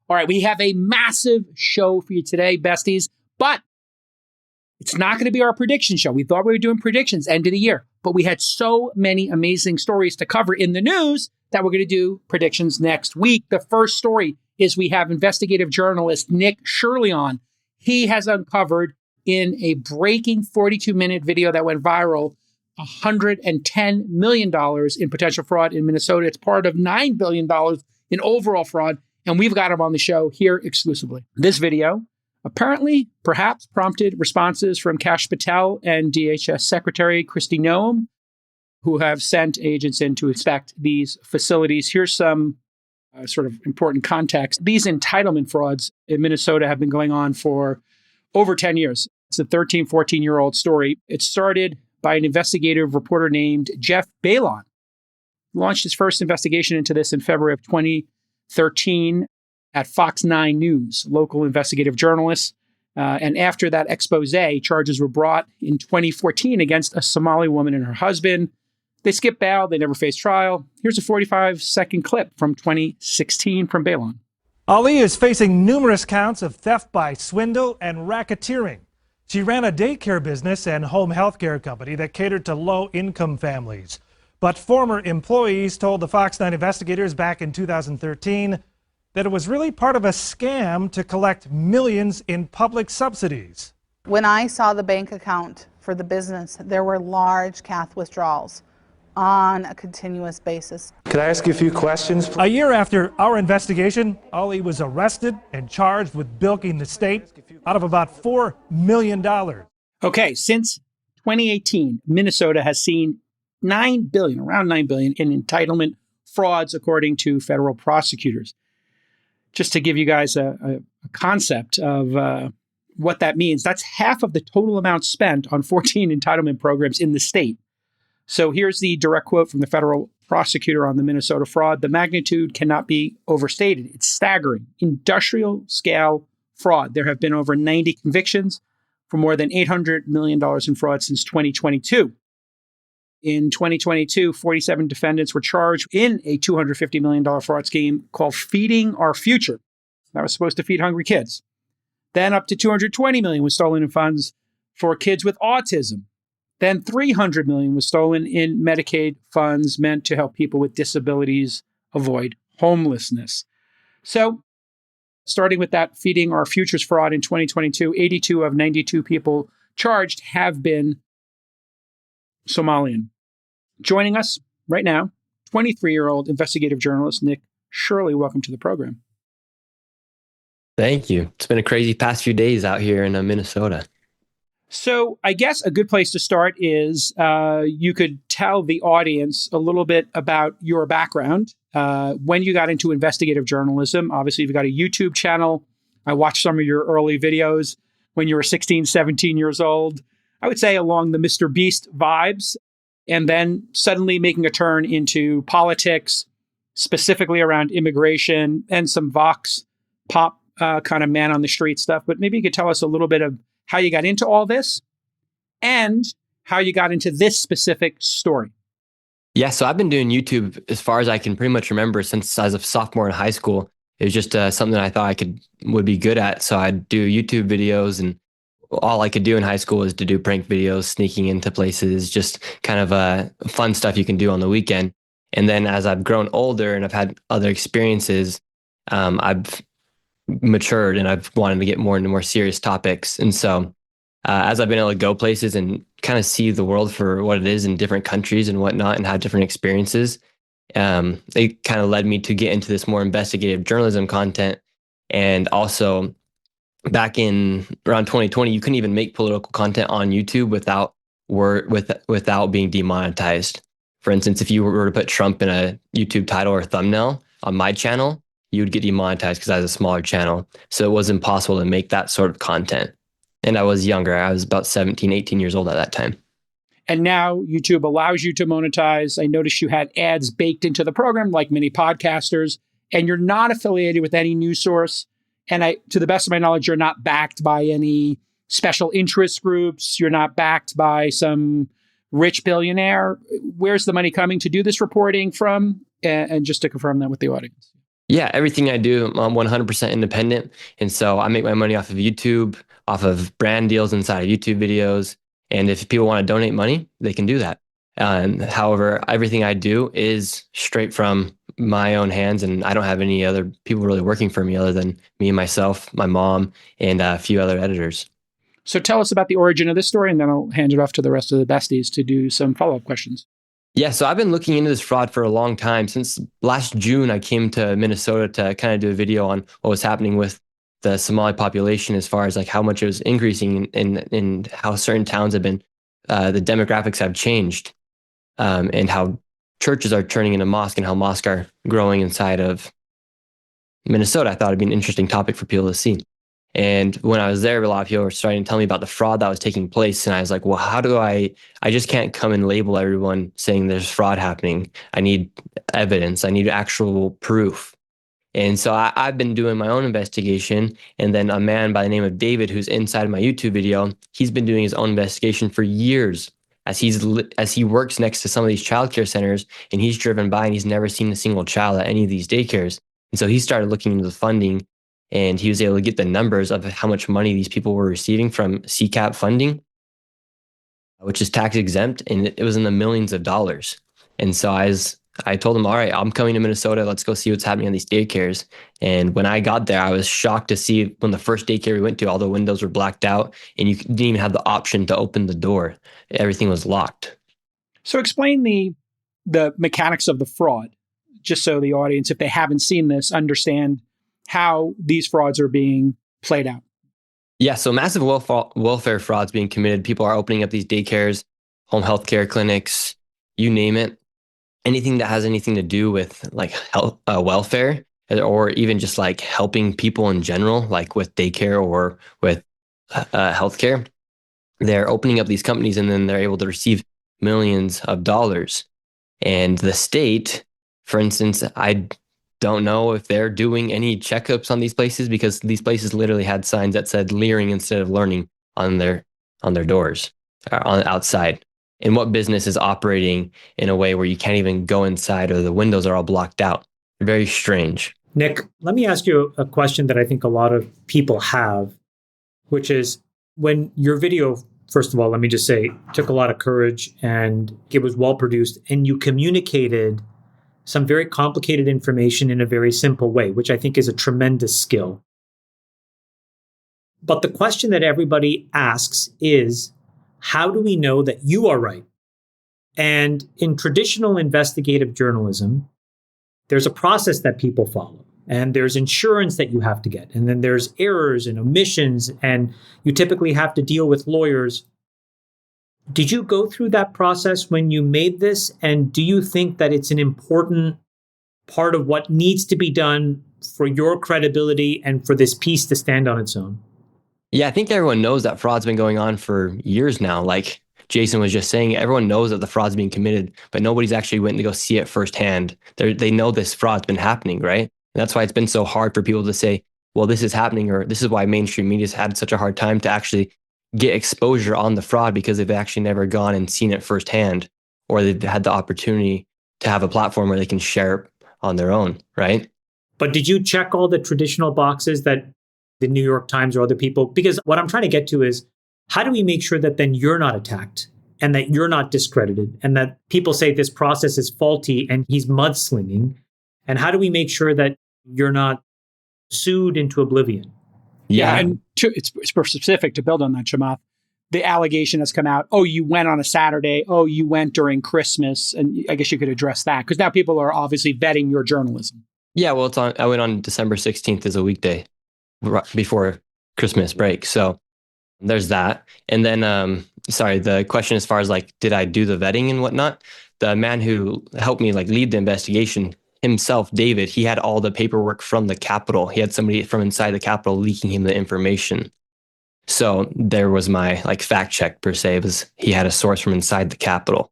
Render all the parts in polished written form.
All right, we have a massive show for you today, besties, but it's not going to be our prediction show. We thought we were doing predictions end of the year, but we had so many amazing stories to cover in the news that we're going to do predictions next week. The first story is we have investigative journalist Nick Shirley on. He has uncovered in a breaking 42-minute video that went viral $110 million in potential fraud in Minnesota. It's part of $9 billion in overall fraud, and we've got him on the show here exclusively. This video apparently, perhaps, prompted responses from Kash Patel and DHS Secretary Kristi Noem, who have sent agents in to inspect these facilities. Here's some sort of important context. These entitlement frauds in Minnesota have been going on for over 10 years. It's a 13, 14-year-old story. It started by an investigative reporter named Jeff Balon. Launched his first investigation into this in February of 2013 at Fox 9 News, local investigative journalists. And after that expose, charges were brought in 2014 against a Somali woman and her husband. They skipped bail. They never faced trial. Here's a 45-second clip from 2016 from Balon. Ali is facing numerous counts of theft by swindle and racketeering. She ran a daycare business and home health care company that catered to low-income families. But former employees told the Fox 9 investigators back in 2013 that it was really part of a scam to collect millions in public subsidies. When I saw the bank account for the business, there were large cash withdrawals on a continuous basis. Could I ask you a few questions? A year after our investigation, Ali was arrested and charged with bilking the state out of about $4 million. Okay, since 2018, Minnesota has seen around $9 billion in entitlement frauds, according to federal prosecutors. Just to give you guys a concept of what that means, that's half of the total amount spent on 14 entitlement programs in the state. So here's the direct quote from the federal prosecutor on the Minnesota fraud. The magnitude cannot be overstated. It's staggering. Industrial scale fraud. There have been over 90 convictions for more than $800 million in fraud since 2022. In 2022, 47 defendants were charged in a $250 million fraud scheme called Feeding Our Future. That was supposed to feed hungry kids. Then up to $220 million was stolen in funds for kids with autism. Then $300 million was stolen in Medicaid funds meant to help people with disabilities avoid homelessness. So, starting with that Feeding Our Futures fraud in 2022, 82 of 92 people charged have been Somalian. Joining us right now, 23-year-old investigative journalist Nick Shirley. Welcome to the program. Thank you. It's been a crazy past few days out here in Minnesota. So I guess a good place to start is you could tell the audience a little bit about your background. When you got into investigative journalism, obviously you've got a YouTube channel. I watched some of your early videos when you were 16, 17 years old. I would say along the Mr. Beast vibes, and then suddenly making a turn into politics, specifically around immigration and some Vox pop kind of man on the street stuff. But maybe you could tell us a little bit of how you got into all this and how you got into this specific story. Yeah, so I've been doing YouTube as far as I can pretty much remember since I was a sophomore in high school. It was just something I thought would be good at. So I'd do YouTube videos, and all I could do in high school was to do prank videos, sneaking into places, just kind of fun stuff you can do on the weekend. And then as I've grown older and I've had other experiences, I've matured and I've wanted to get more into more serious topics. And so as I've been able to go places and kind of see the world for what it is in different countries and whatnot and have different experiences, it kind of led me to get into this more investigative journalism content. And also back in around 2020, you couldn't even make political content on YouTube without being demonetized. For instance, if you were to put Trump in a YouTube title or thumbnail on my channel, you would get demonetized because I was a smaller channel. So it was impossible to make that sort of content. And I was younger. I was about 17, 18 years old at that time. And now YouTube allows you to monetize. I noticed you had ads baked into the program, like many podcasters, and you're not affiliated with any news source. And to the best of my knowledge, you're not backed by any special interest groups. You're not backed by some rich billionaire. Where's the money coming to do this reporting from? And just to confirm that with the audience. Yeah, everything I do, I'm 100% independent. And so I make my money off of YouTube, off of brand deals inside of YouTube videos. And if people want to donate money, they can do that. However, everything I do is straight from my own hands, and I don't have any other people really working for me other than me and myself, my mom, and a few other editors. So tell us about the origin of this story, and then I'll hand it off to the rest of the besties to do some follow-up questions. Yeah, so I've been looking into this fraud for a long time. Since last June, I came to Minnesota to kind of do a video on what was happening with the Somali population as far as like how much it was increasing and how certain towns have been, the demographics have changed, and how churches are turning into mosques and how mosques are growing inside of Minnesota. I thought it'd be an interesting topic for people to see. And when I was there, a lot of people were starting to tell me about the fraud that was taking place. And I was like, well, how do I just can't come and label everyone saying there's fraud happening. I need evidence. I need actual proof. And so I've been doing my own investigation. And then a man by the name of David, who's inside of my YouTube video, he's been doing his own investigation for years as he works next to some of these childcare centers, and he's driven by and he's never seen a single child at any of these daycares. And so he started looking into the funding, and he was able to get the numbers of how much money these people were receiving from CCAP funding, which is tax exempt, and it was in the millions of dollars. And so I told him, all right, I'm coming to Minnesota. Let's go see what's happening on these daycares. And when I got there, I was shocked to see when the first daycare we went to, all the windows were blacked out and you didn't even have the option to open the door. Everything was locked. So explain the mechanics of the fraud, just so the audience, if they haven't seen this, understand how these frauds are being played out. Yeah, so massive welfare frauds being committed. People are opening up these daycares, home health care clinics, you name it. Anything that has anything to do with like health, welfare, or even just like helping people in general, like with daycare or with healthcare, they're opening up these companies and then they're able to receive millions of dollars. And the state, for instance, I don't know if they're doing any checkups on these places because these places literally had signs that said leering instead of learning on their doors, on outside. And what business is operating in a way where you can't even go inside or the windows are all blocked out? Very strange. Nick, let me ask you a question that I think a lot of people have, which is when your video, first of all, let me just say, took a lot of courage and it was well produced and you communicated some very complicated information in a very simple way, which I think is a tremendous skill. But the question that everybody asks is, how do we know that you are right? And in traditional investigative journalism, there's a process that people follow, and there's insurance that you have to get, and then there's errors and omissions, and you typically have to deal with lawyers. Did you go through that process when you made this? And do you think that it's an important part of what needs to be done for your credibility and for this piece to stand on its own? Yeah, I think everyone knows that fraud's been going on for years now. Like Jason was just saying, everyone knows that the fraud's being committed, but nobody's actually went to go see it firsthand. They know this fraud's been happening, right? And that's why it's been so hard for people to say, well, this is happening, or this is why mainstream media's had such a hard time to actually get exposure on the fraud, because they've actually never gone and seen it firsthand, or they've had the opportunity to have a platform where they can share it on their own, right? But did you check all the traditional boxes that the New York Times or other people? Because what I'm trying to get to is, how do we make sure that then you're not attacked and that you're not discredited and that people say this process is faulty and he's mudslinging? And how do we make sure that you're not sued into oblivion? Yeah, and it's specific to build on that, Chamath. The allegation has come out, oh, you went on a Saturday, oh, you went during Christmas, and I guess you could address that, because now people are obviously vetting your journalism. Yeah, well, I went on December 16th as a weekday before Christmas break. So there's that. And then, the question as far as like, did I do the vetting and whatnot? The man who helped me like lead the investigation himself, David, he had all the paperwork from the Capitol. He had somebody from inside the Capitol leaking him the information. So there was my like fact check per se, was he had a source from inside the Capitol.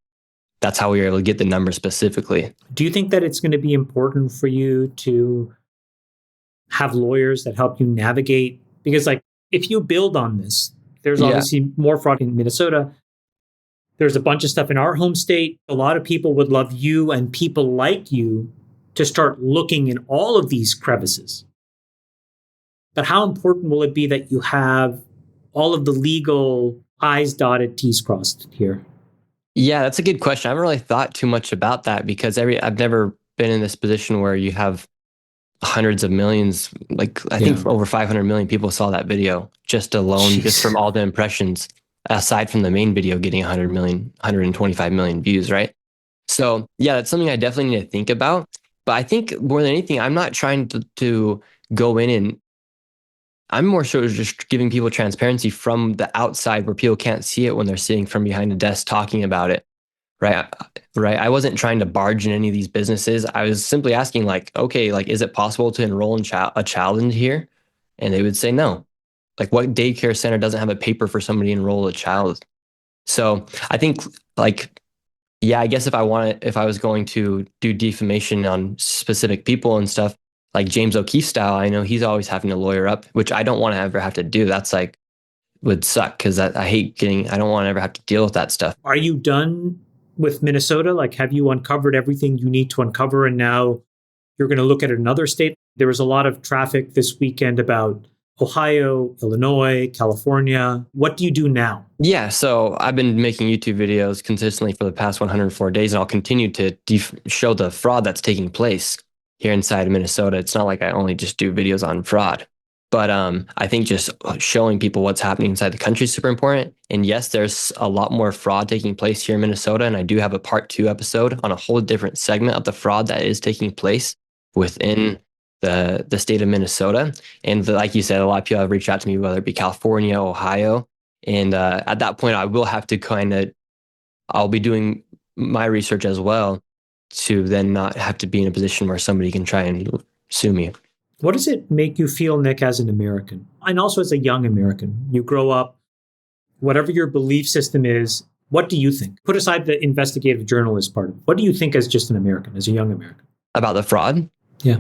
That's how we were able to get the number specifically. Do you think that it's going to be important for you to have lawyers that help you navigate? Because like, if you build on this, there's obviously more fraud in Minnesota. There's a bunch of stuff in our home state. A lot of people would love you and people like you to start looking in all of these crevices. But how important will it be that you have all of the legal I's dotted, T's crossed here? Yeah, that's a good question. I haven't really thought too much about that because I've never been in this position where you have hundreds of millions, like I think over 500 million people saw that video just alone, just from all the impressions, aside from the main video getting 100 million, 125 million views, right? So yeah, that's something I definitely need to think about. But I think more than anything, I'm not trying to go in and I'm more so just giving people transparency from the outside where people can't see it when they're sitting from behind a desk talking about it. Right. Right. I wasn't trying to barge in any of these businesses. I was simply asking like, okay, like, is it possible to enroll in a child in here? And they would say no. Like, what daycare center doesn't have a paper for somebody to enroll a child? So I think like, yeah, I guess if I was going to do defamation on specific people and stuff, like James O'Keefe style, I know he's always having to lawyer up, which I don't want to ever have to do. That's like, would suck because I hate I don't want to ever have to deal with that stuff. Are you done with Minnesota? Like, have you uncovered everything you need to uncover and now you're going to look at another state? There was a lot of traffic this weekend about Ohio, Illinois, California. What do you do now? Yeah, so I've been making YouTube videos consistently for the past 104 days, and I'll continue to show the fraud that's taking place here inside of Minnesota. It's not like I only just do videos on fraud, but I think just showing people what's happening inside the country is super important. And yes, there's a lot more fraud taking place here in Minnesota, and I do have a part 2 episode on a whole different segment of the fraud that is taking place within the state of Minnesota. And like you said, a lot of people have reached out to me, whether it be California, Ohio. And at that point, I will have to I'll be doing my research as well to then not have to be in a position where somebody can try and sue me. What does it make you feel, Nick, as an American? And also as a young American, you grow up, whatever your belief system is, what do you think? Put aside the investigative journalist part of it. What do you think as just an American, as a young American? About the fraud? Yeah.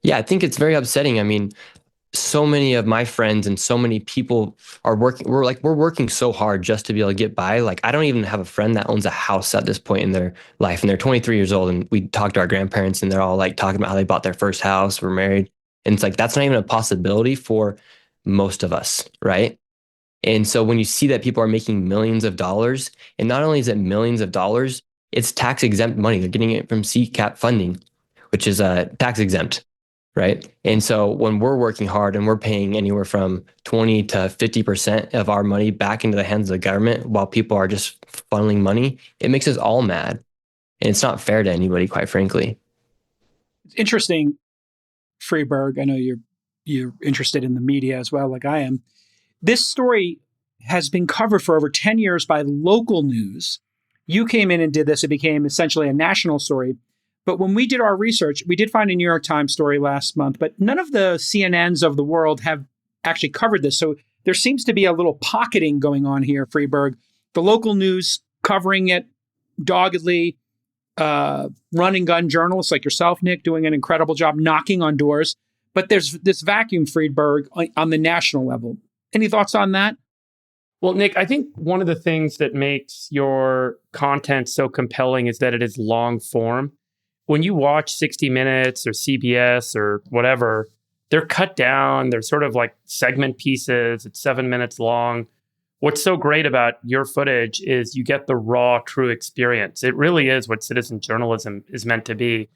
Yeah, I think it's very upsetting. I mean, so many of my friends and so many people are working. We're working so hard just to be able to get by. Like, I don't even have a friend that owns a house at this point in their life, and they're 23 years old. And we talk to our grandparents, and they're all like talking about how they bought their first house, were married, and it's like that's not even a possibility for most of us, right? And so when you see that people are making millions of dollars, and not only is it millions of dollars, it's tax exempt money. They're getting it from CCAP funding, which is tax exempt. Right. And so when we're working hard and we're paying anywhere from 20 to 50% of our money back into the hands of the government while people are just funneling money, it makes us all mad. And it's not fair to anybody, quite frankly. It's interesting, Freeberg. I know you're interested in the media as well, like I am. This story has been covered for over 10 years by local news. You came in and did this. It became essentially a national story. But when we did our research, we did find a New York Times story last month, but none of the CNNs of the world have actually covered this. So there seems to be a little pocketing going on here, Freeberg. The local news covering it doggedly, run and gun journalists like yourself, Nick, doing an incredible job knocking on doors. But there's this vacuum, Freeberg, on the national level. Any thoughts on that? Well, Nick, I think one of the things that makes your content so compelling is that it is long form. When you watch 60 Minutes or CBS or whatever, they're cut down. They're sort of like segment pieces. It's 7 minutes long. What's so great about your footage is you get the raw, true experience. It really is what citizen journalism is meant to be.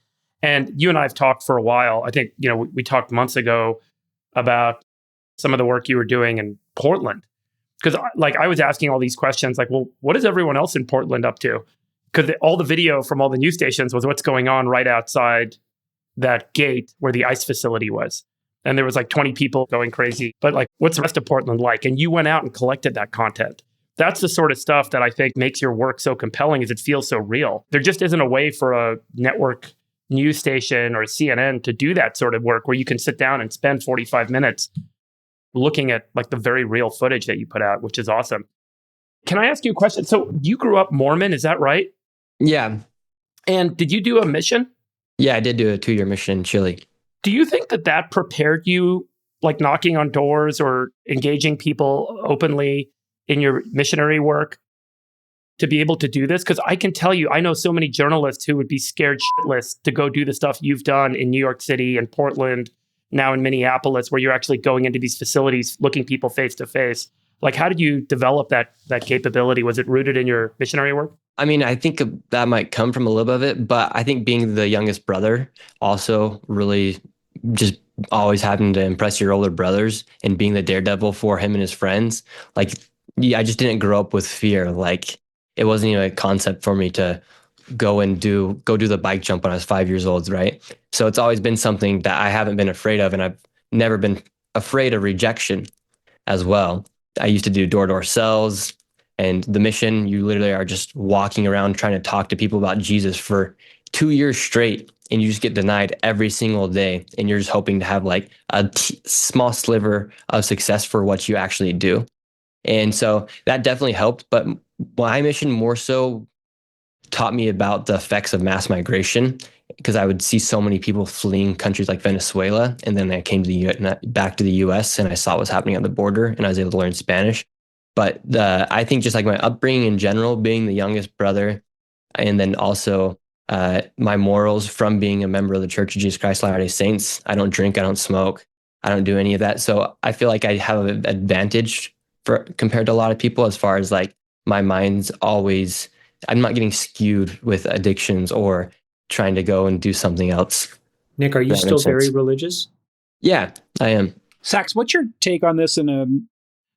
And you and I have talked for a while. I think, we talked months ago about some of the work you were doing in Portland. Because I was asking all these questions like, well, what is everyone else in Portland up to? Because all the video from all the news stations was what's going on right outside that gate where the ICE facility was. And there was like 20 people going crazy. But like, what's the rest of Portland like? And you went out and collected that content. That's the sort of stuff that I think makes your work so compelling, is it feels so real. There just isn't a way for a network news station or CNN to do that sort of work where you can sit down and spend 45 minutes looking at like the very real footage that you put out, which is awesome. Can I ask you a question? So you grew up Mormon, is that right? Yeah. And did you do a mission? Yeah, I did do a 2-year mission in Chile. Do you think that prepared you, like knocking on doors or engaging people openly in your missionary work? to be able to do this? Because I can tell you, I know so many journalists who would be scared shitless to go do the stuff you've done in New York City and Portland, now in Minneapolis, where you're actually going into these facilities, looking people face to face. Like, how did you develop that capability? Was it rooted in your missionary work? I mean, I think that might come from a little bit of it, but I think being the youngest brother also really just always having to impress your older brothers and being the daredevil for him and his friends. Like, yeah, I just didn't grow up with fear. Like, it wasn't even a concept for me to go do the bike jump when I was 5 years old, right? So it's always been something that I haven't been afraid of, and I've never been afraid of rejection as well. I used to do door-to-door sales, and the mission, you literally are just walking around trying to talk to people about Jesus for 2 years straight, and you just get denied every single day, and you're just hoping to have like a small sliver of success for what you actually do. And so that definitely helped, but my mission more so taught me about the effects of mass migration, because I would see so many people fleeing countries like Venezuela. And then I came to back to the US and I saw what was happening at the border, and I was able to learn Spanish. But I think just like my upbringing in general, being the youngest brother, and then also my morals from being a member of the Church of Jesus Christ Latter-day Saints. I don't drink, I don't smoke, I don't do any of that. So I feel like I have an advantage compared to a lot of people, as far as like my mind's always, I'm not getting skewed with addictions or trying to go and do something else. Nick, are you still very religious? Yeah, I am. Sax, what's your take on this? And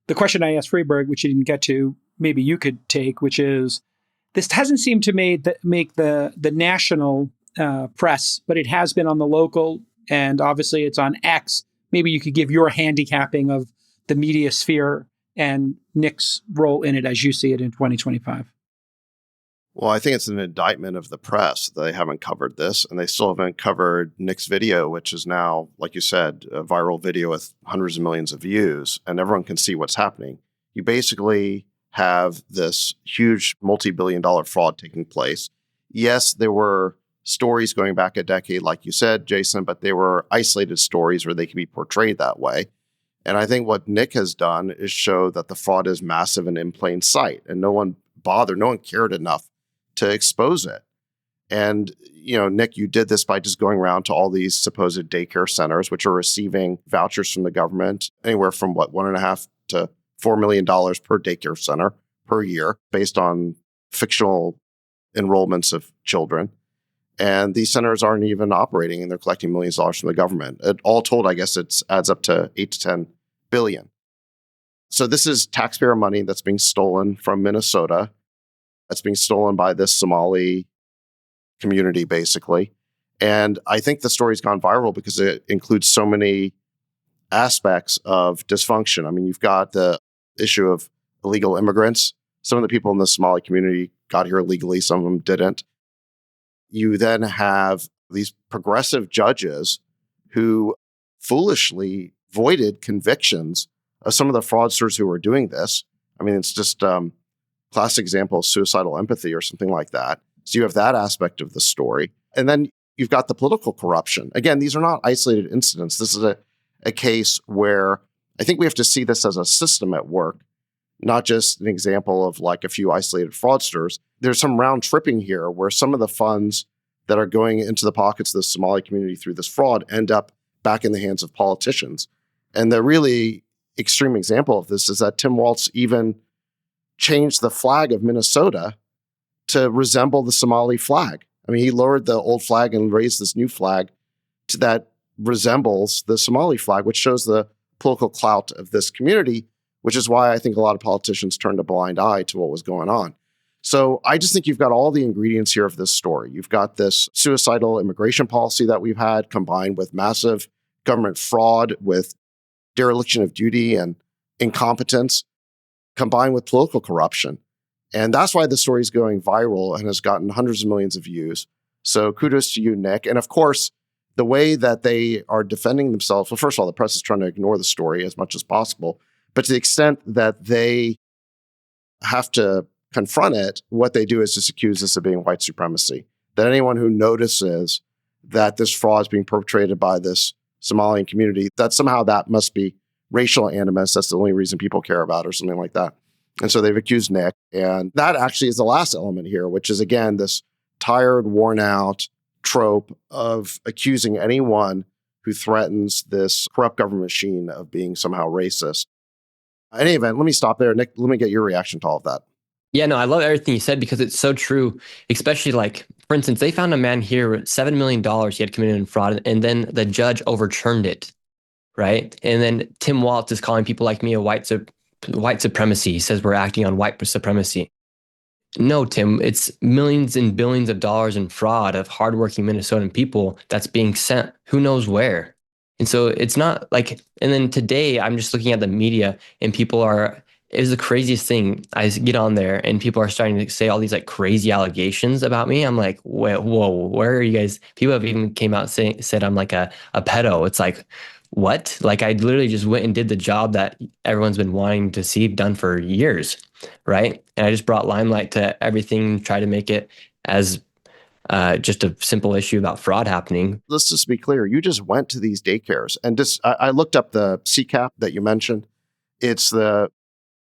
the question I asked Freeberg, which you didn't get to, maybe you could take, which is, this hasn't seemed to make the national press, but it has been on the local, and obviously it's on X. Maybe you could give your handicapping of the media sphere and Nick's role in it as you see it in 2025. Well, I think it's an indictment of the press. They haven't covered this, and they still haven't covered Nick's video, which is now, like you said, a viral video with hundreds of millions of views, and everyone can see what's happening. You basically have this huge multi-billion-dollar fraud taking place. Yes, there were stories going back a decade, like you said, Jason, but they were isolated stories where they can be portrayed that way. And I think what Nick has done is show that the fraud is massive and in plain sight, and no one cared enough to expose it. And, Nick, you did this by just going around to all these supposed daycare centers, which are receiving vouchers from the government, anywhere from $1.5 to $4 million per daycare center per year, based on fictional enrollments of children. And these centers aren't even operating, and they're collecting millions of dollars from the government. All told, I guess it adds up to 8 to 10 billion. So this is taxpayer money that's being stolen from Minnesota. That's being stolen by this Somali community, basically. And I think the story's gone viral because it includes so many aspects of dysfunction. I mean, you've got the issue of illegal immigrants. Some of the people in the Somali community got here illegally, some of them didn't. You then have these progressive judges who foolishly voided convictions of some of the fraudsters who were doing this. I mean, it's just classic example of suicidal empathy or something like that. So you have that aspect of the story. And then you've got the political corruption. Again, these are not isolated incidents. This is a case where I think we have to see this as a system at work, not just an example of like a few isolated fraudsters. There's some round tripping here where some of the funds that are going into the pockets of the Somali community through this fraud end up back in the hands of politicians. And the really extreme example of this is that Tim Walz even changed the flag of Minnesota to resemble the Somali flag. I mean, he lowered the old flag and raised this new flag that resembles the Somali flag, which shows the political clout of this community, which is why I think a lot of politicians turned a blind eye to what was going on. So I just think you've got all the ingredients here of this story. You've got this suicidal immigration policy that we've had, combined with massive government fraud, with dereliction of duty and incompetence, combined with political corruption. And that's why the story is going viral and has gotten hundreds of millions of views. So kudos to you, Nick. And of course, the way that they are defending themselves, well, first of all, the press is trying to ignore the story as much as possible. But to the extent that they have to confront it, what they do is just accuse this of being white supremacy. That anyone who notices that this fraud is being perpetrated by this Somalian community, that somehow that must be racial animus. That's the only reason people care about it, or something like that. And so they've accused Nick. And that actually is the last element here, which is, again, this tired, worn out trope of accusing anyone who threatens this corrupt government machine of being somehow racist. In any event, let me stop there. Nick, let me get your reaction to all of that. Yeah, no, I love everything you said because it's so true. Especially like, for instance, they found a man here with $7 million he had committed in fraud, and then the judge overturned it, right? And then Tim Walz is calling people like me a white supremacy. He says we're acting on white supremacy. No, Tim, it's millions and billions of dollars in fraud of hardworking Minnesotan people that's being sent who knows where. And so it's not like, and then today I'm just looking at the media and people are, it was the craziest thing. I get on there and people are starting to say all these like crazy allegations about me. I'm like, whoa, where are you guys? People have even came out said I'm like a pedo. It's like, what? Like I literally just went and did the job that everyone's been wanting to see done for years, right? And I just brought limelight to everything, tried to make it as just a simple issue about fraud happening. Let's just be clear. You just went to these daycares and I looked up the CCAP that you mentioned. It's the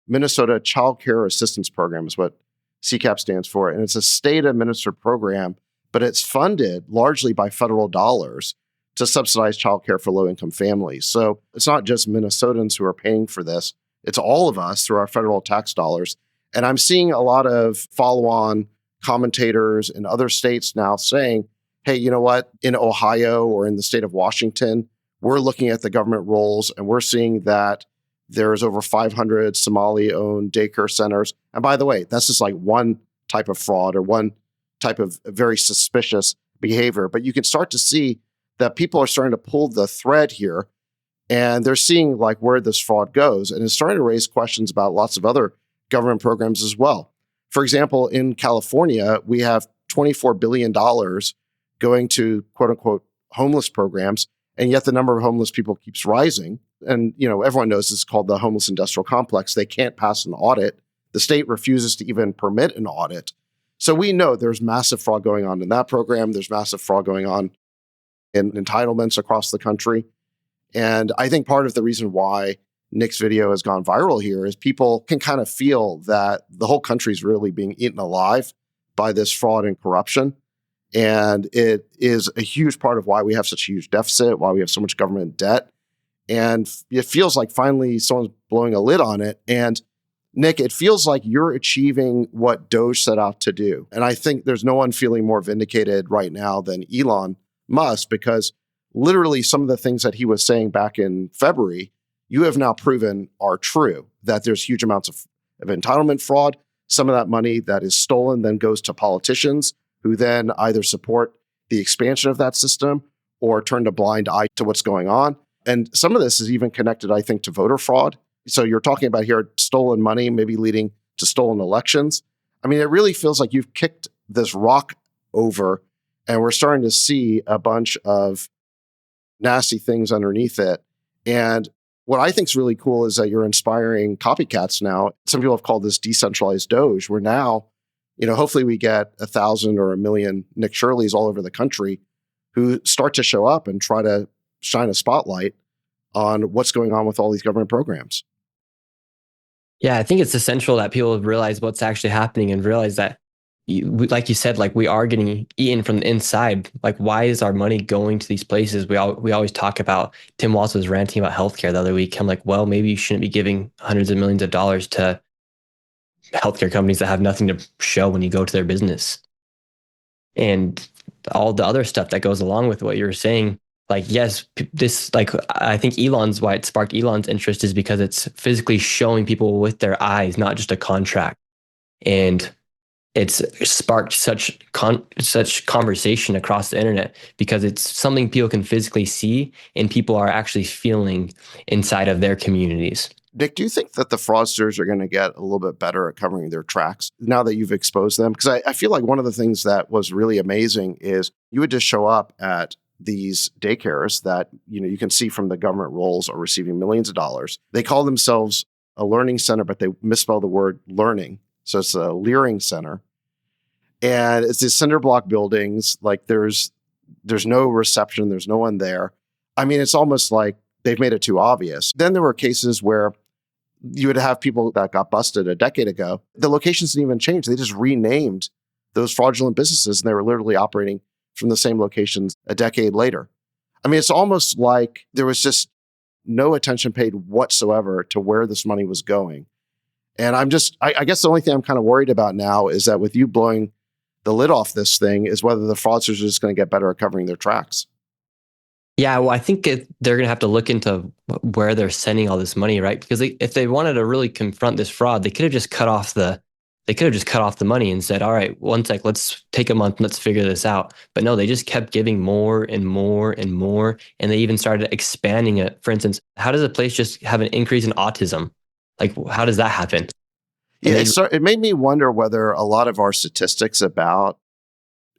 Minnesota Child Care Assistance Program is what CCAP stands for. And it's a state-administered program, but it's funded largely by federal dollars to subsidize childcare for low-income families. So it's not just Minnesotans who are paying for this. It's all of us through our federal tax dollars. And I'm seeing a lot of follow-on commentators in other states now saying, hey, you know what? In Ohio or in the state of Washington, we're looking at the government roles and we're seeing that there's over 500 Somali-owned daycare centers. And by the way, that's just like one type of fraud or one type of very suspicious behavior. But you can start to see that people are starting to pull the thread here and they're seeing like where this fraud goes. And it's starting to raise questions about lots of other government programs as well. For example, in California, we have $24 billion going to quote unquote homeless programs. And yet the number of homeless people keeps rising. And, you know, everyone knows this is called the homeless industrial complex. They can't pass an audit. The state refuses to even permit an audit. So we know there's massive fraud going on in that program. There's massive fraud going on in entitlements across the country. And I think part of the reason why Nick's video has gone viral here is people can kind of feel that the whole country is really being eaten alive by this fraud and corruption. And it is a huge part of why we have such a huge deficit, why we have so much government debt. And it feels like finally someone's blowing a lid on it. And Nick, it feels like you're achieving what Doge set out to do. And I think there's no one feeling more vindicated right now than Elon Musk, because literally some of the things that he was saying back in February, you have now proven are true, that there's huge amounts of entitlement fraud. Some of that money that is stolen then goes to politicians who then either support the expansion of that system or turn a blind eye to what's going on. And some of this is even connected, I think, to voter fraud. So you're talking about here stolen money, maybe leading to stolen elections. I mean, it really feels like you've kicked this rock over and we're starting to see a bunch of nasty things underneath it. And what I think is really cool is that you're inspiring copycats now. Some people have called this decentralized Doge, where now, you know, hopefully we get 1,000 or 1,000,000 Nick Shirleys all over the country who start to show up and try to shine a spotlight on what's going on with all these government programs. Yeah, I think it's essential that people realize what's actually happening and realize that, like you said, like we are getting eaten from the inside. Like, why is our money going to these places? We always talk about, Tim Walz was ranting about healthcare the other week. I'm like, well, maybe you shouldn't be giving hundreds of millions of dollars to healthcare companies that have nothing to show when you go to their business. And all the other stuff that goes along with what you're saying. Like, yes, this, like, I think why it sparked Elon's interest is because it's physically showing people with their eyes, not just a contract. And it's sparked such conversation across the internet because it's something people can physically see and people are actually feeling inside of their communities. Nick, do you think that the fraudsters are going to get a little bit better at covering their tracks now that you've exposed them? Because I feel like one of the things that was really amazing is you would just show up at these daycares that, you know, you can see from the government rolls are receiving millions of dollars. They call themselves a learning center, but they misspell the word learning. So it's a leering center. And it's these cinder block buildings. Like there's no reception. There's no one there. I mean, it's almost like they've made it too obvious. Then there were cases where you would have people that got busted a decade ago. The locations didn't even change. They just renamed those fraudulent businesses, and they were literally operating from the same locations a decade later. I mean, it's almost like there was just no attention paid whatsoever to where this money was going. And I guess the only thing I'm kind of worried about now is that with you blowing the lid off this thing is whether the fraudsters are just going to get better at covering their tracks. Yeah, well, I think they're going to have to look into where they're sending all this money, right? Because if they wanted to really confront this fraud, they could have just cut off the money and said, all right, one sec, let's take a month, let's figure this out. But no, they just kept giving more and more and more. And they even started expanding it. For instance, how does a place just have an increase in autism? Like, how does that happen? Yeah, it made me wonder whether a lot of our statistics about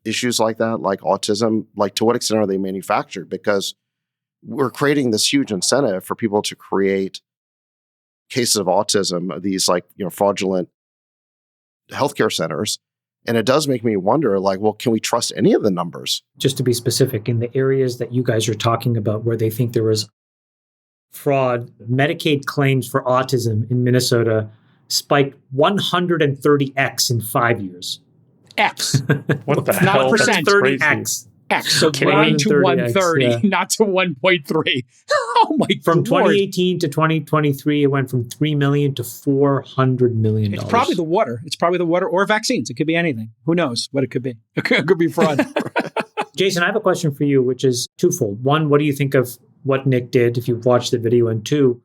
issues like that, like autism, like to what extent are they manufactured? Because we're creating this huge incentive for people to create cases of autism, these fraudulent healthcare centers. And it does make me wonder, well, can we trust any of the numbers? Just to be specific, in the areas that you guys are talking about where they think there was fraud, Medicaid claims for autism in Minnesota spiked 130x in 5 years. X. What the Not hell? a percent. 30x. X. So Kidding 1 me? to 130, Yeah. not to 1.3. Oh my God. From 2018 to 2023, it went from $3 million to $400 million. It's probably the water. It's probably the water or vaccines. It could be anything. Who knows what it could be? It could be fraud. Jason, I have a question for you, which is twofold. One, what do you think of what Nick did if you've watched the video? And two,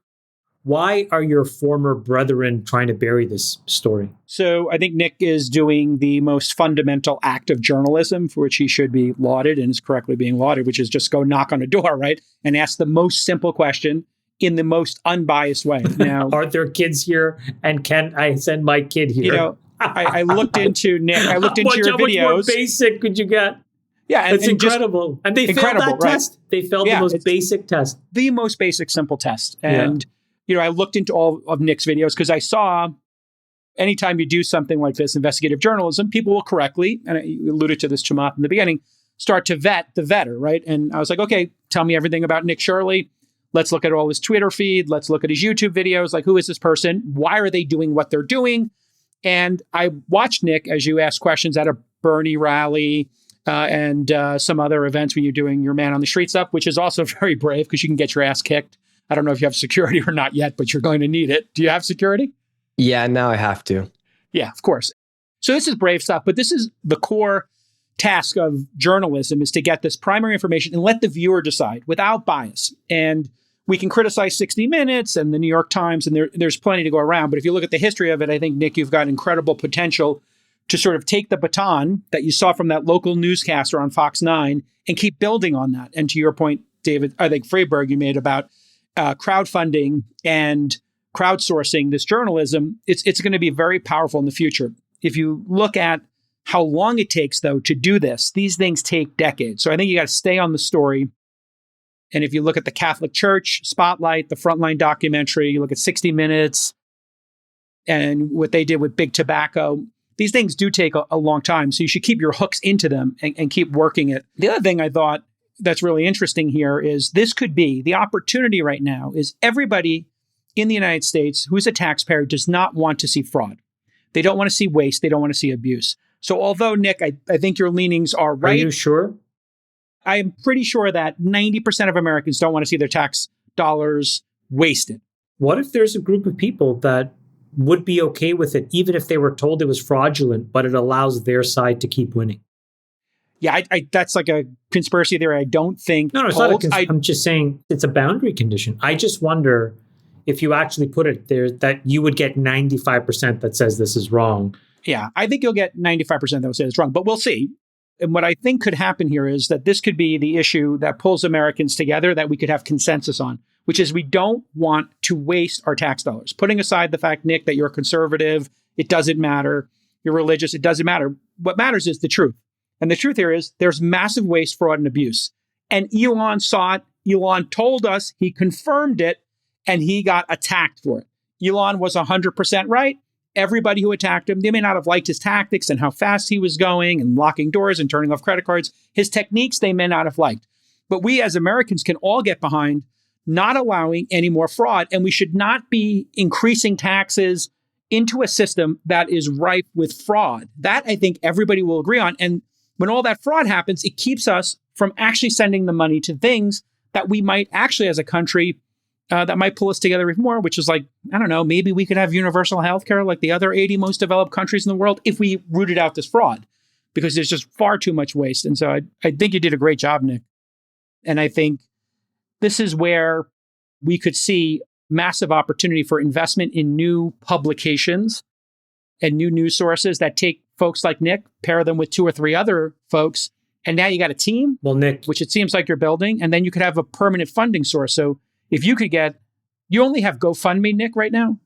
why are your former brethren trying to bury this story? So I think Nick is doing the most fundamental act of journalism for which he should be lauded and is correctly being lauded, which is just go knock on a door, right? And ask the most simple question in the most unbiased way. Now, Are there kids here? And can I send my kid here? you know, I looked into Nick. I looked into your How much more videos. basic could you get? Yeah, It's incredible. And they failed that right? test. They failed the most basic test. The most basic, simple test. And I looked into all of Nick's videos because I saw anytime you do something like this, investigative journalism, people will correctly, and you alluded to this, Chamath, in the beginning, start to vet the vetter, right? And I was like, okay, tell me everything about Nick Shirley. Let's look at all his Twitter feed. Let's look at his YouTube videos. Like, who is this person? Why are they doing what they're doing? And I watched Nick as you asked questions at a Bernie rally and some other events when you're doing your man on the street stuff, which is also very brave because you can get your ass kicked. I don't know if you have security or not yet, but you're going to need it. Do you have security? Yeah, now I have to. Yeah, of course. So this is brave stuff, but this is the core task of journalism is to get this primary information and let the viewer decide without bias. And we can criticize 60 Minutes and the New York Times, and there's plenty to go around. But if you look at the history of it, I think, Nick, you've got incredible potential to sort of take the baton that you saw from that local newscaster on Fox 9 and keep building on that. And to your point, David, I think Freiberg, you made about crowdfunding and crowdsourcing this journalism, it's going to be very powerful in the future. If you look at how long it takes, though, to do this, these things take decades. So I think you got to stay on the story. And if you look at the Catholic Church Spotlight, the Frontline documentary, you look at 60 Minutes and what they did with Big Tobacco, these things do take a long time. So you should keep your hooks into them and keep working it. The other thing I thought that's really interesting here is this could be the opportunity right now is everybody in the United States who's a taxpayer does not want to see fraud. They don't want to see waste. They don't want to see abuse. So although, Nick, I think your leanings are right. Are you sure? I am pretty sure that 90% of Americans don't want to see their tax dollars wasted. What if there's a group of people that would be okay with it, even if they were told it was fraudulent, but it allows their side to keep winning? Yeah, that's like a conspiracy theory. I don't think. No, it's not. I'm just saying it's a boundary condition. I just wonder if you actually put it there that you would get 95% that says this is wrong. Yeah, I think you'll get 95% that will say it's wrong, but we'll see. And what I think could happen here is that this could be the issue that pulls Americans together that we could have consensus on, which is we don't want to waste our tax dollars. Putting aside the fact, Nick, that you're a conservative, it doesn't matter. You're religious, it doesn't matter. What matters is the truth. And the truth here is there's massive waste, fraud, and abuse. And Elon saw it. Elon told us, he confirmed it, and he got attacked for it. Elon was 100% right. Everybody who attacked him, they may not have liked his tactics and how fast he was going and locking doors and turning off credit cards. His techniques, they may not have liked. But we as Americans can all get behind not allowing any more fraud. And we should not be increasing taxes into a system that is rife with fraud. That I think everybody will agree on. And when all that fraud happens, it keeps us from actually sending the money to things that we might actually, as a country, that might pull us together even more, which is like, I don't know, maybe we could have universal healthcare like the other 80 most developed countries in the world if we rooted out this fraud, because there's just far too much waste. And so I think you did a great job, Nick. And I think this is where we could see massive opportunity for investment in new publications and new news sources that take folks like Nick, pair them with 2 or 3 other folks, and now you got a team, Well, Nick, which it seems like you're building, and then you could have a permanent funding source. So if you could you only have GoFundMe, Nick, right now?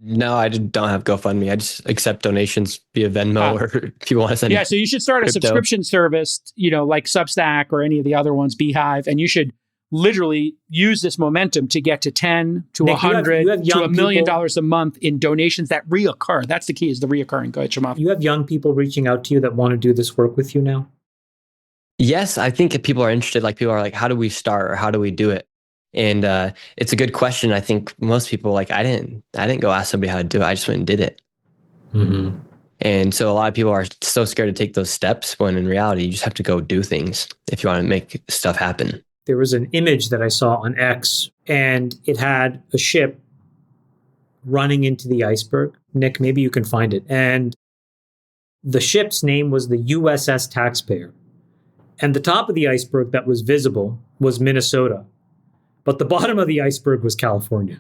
No, I don't have GoFundMe. I just accept donations via Venmo or if you want to send. Yeah, so you should start a crypto. subscription service, like Substack or any of the other ones, Beehive, and you should literally use this momentum to get to 10 to Nick, 100 you have to young $1 million people- a month in donations that reoccur. That's the key, is the reoccurring. Go ahead, Chamath. you have young people reaching out to you that want to do this work with you now? Yes, I think if people are interested, like people are like, how do we start or how do we do it? And it's a good question. I think most people like, I didn't go ask somebody how to do it. I just went and did it. Mm-hmm. And so a lot of people are so scared to take those steps when in reality, you just have to go do things if you want to make stuff happen. There was an image that I saw on X, and it had a ship running into the iceberg. Nick, maybe you can find it. And the ship's name was the USS Taxpayer. And the top of the iceberg that was visible was Minnesota. But the bottom of the iceberg was California,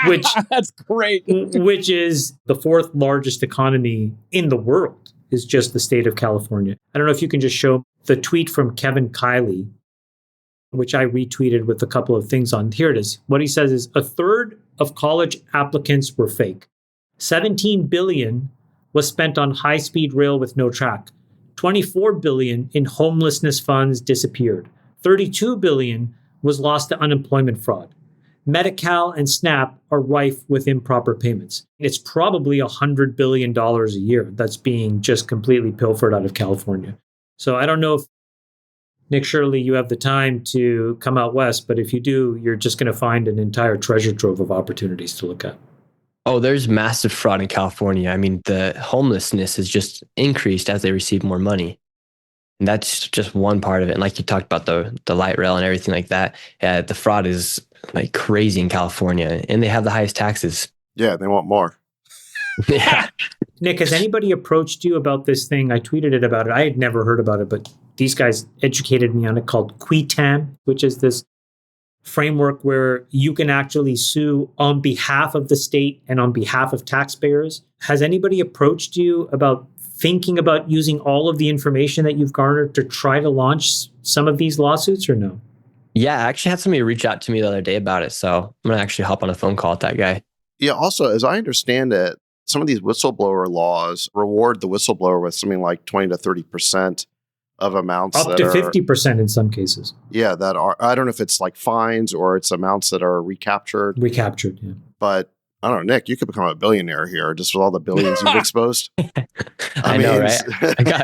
which That's great. which is the 4th largest economy in the world, is just the state of California. I don't know if you can just show the tweet from Kevin Kiley, which I retweeted with a couple of things on. Here it is. What he says is 1/3 of college applicants were fake. 17 billion was spent on high-speed rail with no track. 24 billion in homelessness funds disappeared. 32 billion was lost to unemployment fraud. Medi-Cal and SNAP are rife with improper payments. It's probably $100 billion a year that's being just completely pilfered out of California. So I don't know if, Nick, Shirley, you have the time to come out west, but if you do, you're just going to find an entire treasure trove of opportunities to look at. Oh, there's massive fraud in California. I mean, the homelessness has just increased as they receive more money. And that's just one part of it. And like you talked about the light rail and everything like that, the fraud is like crazy in California, and they have the highest taxes. Yeah, they want more. Yeah. Nick, has anybody approached you about this thing? I tweeted it about it. I had never heard about it, but these guys educated me on it, called QUITAM, which is this framework where you can actually sue on behalf of the state and on behalf of taxpayers. Has anybody approached you about thinking about using all of the information that you've garnered to try to launch some of these lawsuits, or no? Yeah, I actually had somebody reach out to me the other day about it. So I'm going to actually hop on a phone call with that guy. Yeah, also, as I understand it, some of these whistleblower laws reward the whistleblower with something like 20 to 30% of amounts Up that to are 50% in some cases. Yeah, that are, I don't know if it's like fines or it's amounts that are recaptured. Recaptured, yeah. But I don't know, Nick, you could become a billionaire here just with all the billions you've exposed. I know, right?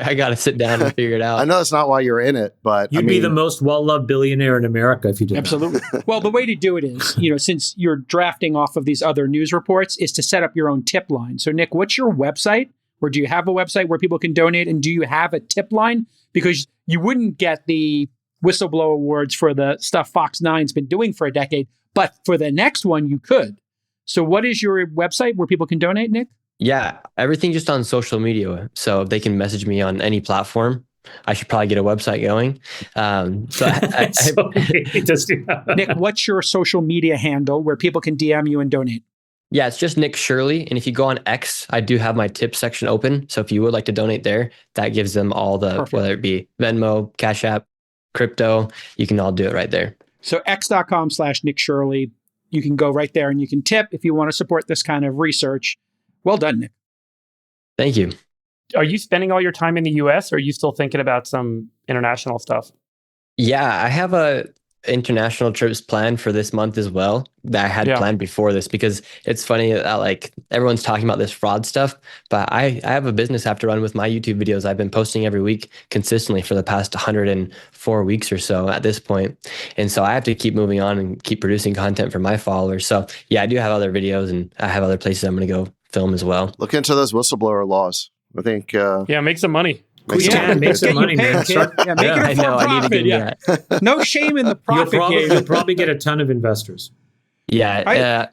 I got to sit down and figure it out. I know that's not why you're in it, but You'd be the most well-loved billionaire in America if you did Absolutely. Well, the way to do it is, since you're drafting off of these other news reports, is to set up your own tip line. So, Nick, what's your website? Or do you have a website where people can donate? And do you have a tip line? Because you wouldn't get the whistleblower awards for the stuff Fox 9's been doing for a decade, but for the next one, you could. So what is your website where people can donate, Nick? Yeah, everything just on social media. So they can message me on any platform. I should probably get a website going. Nick, what's your social media handle where people can DM you and donate? Yeah, it's just Nick Shirley. And if you go on X, I do have my tip section open. So if you would like to donate there, that gives them all the, Perfect. Whether it be Venmo, Cash App, crypto, you can all do it right there. So x.com/Nick Shirley. You can go right there and you can tip if you want to support this kind of research. Well done, Nick. Thank you. Are you spending all your time in the US, or are you still thinking about some international stuff? Yeah, I have a international trips planned for this month as well that I had planned before this, because it's funny that like everyone's talking about this fraud stuff, but I have a business I have to run with my YouTube videos. I've been posting every week consistently for the past 104 weeks or so at this point. And so I have to keep moving on and keep producing content for my followers. So yeah, I do have other videos and I have other places I'm going to go film as well. Look into those whistleblower laws. I think. Make some money. Make some money, man. Make it a for-profit. No shame in the profit you'll probably get a ton of investors. Yeah,